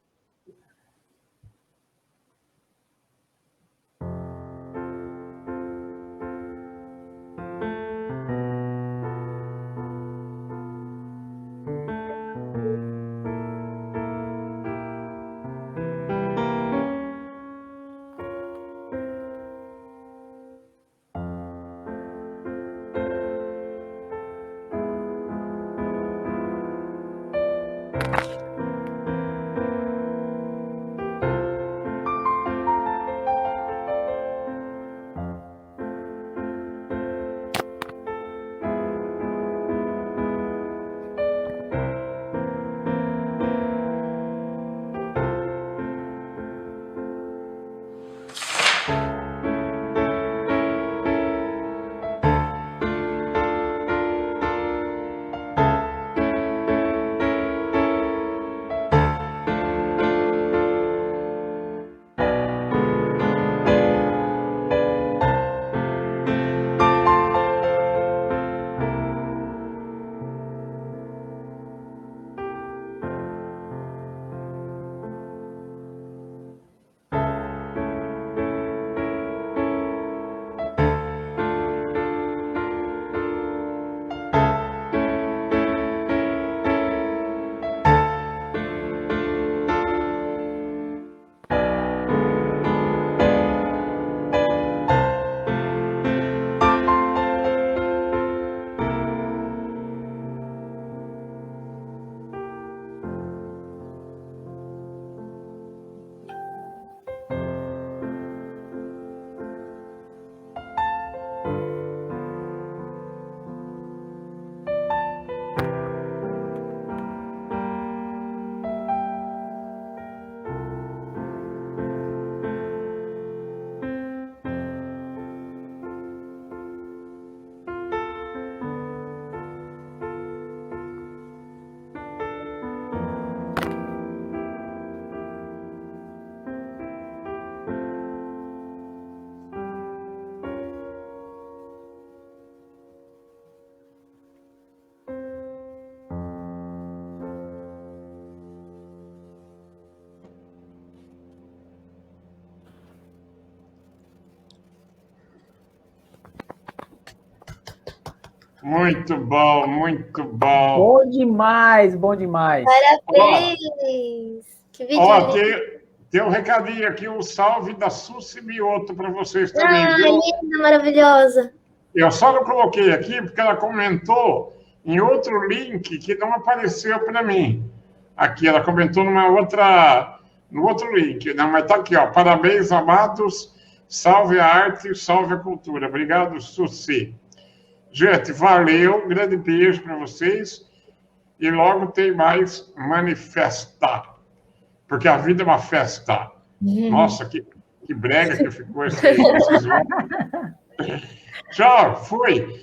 Muito bom, muito bom. Bom demais, bom demais. Parabéns! Que vídeo Ó, lindo! tem um recadinho aqui, um salve da Susi Mioto para vocês também, Ah, viu? linda, maravilhosa. Eu só não coloquei aqui porque ela comentou em outro link que não apareceu para mim. Aqui, ela comentou no outro link. Não, mas está aqui, ó. Parabéns, amados. Salve a arte, salve a cultura. Obrigado, Susi. Gente, valeu. Um grande beijo para vocês. E logo tem mais manifestar. Porque a vida é uma festa. Nossa, que brega que ficou esses nomes. Tchau, fui.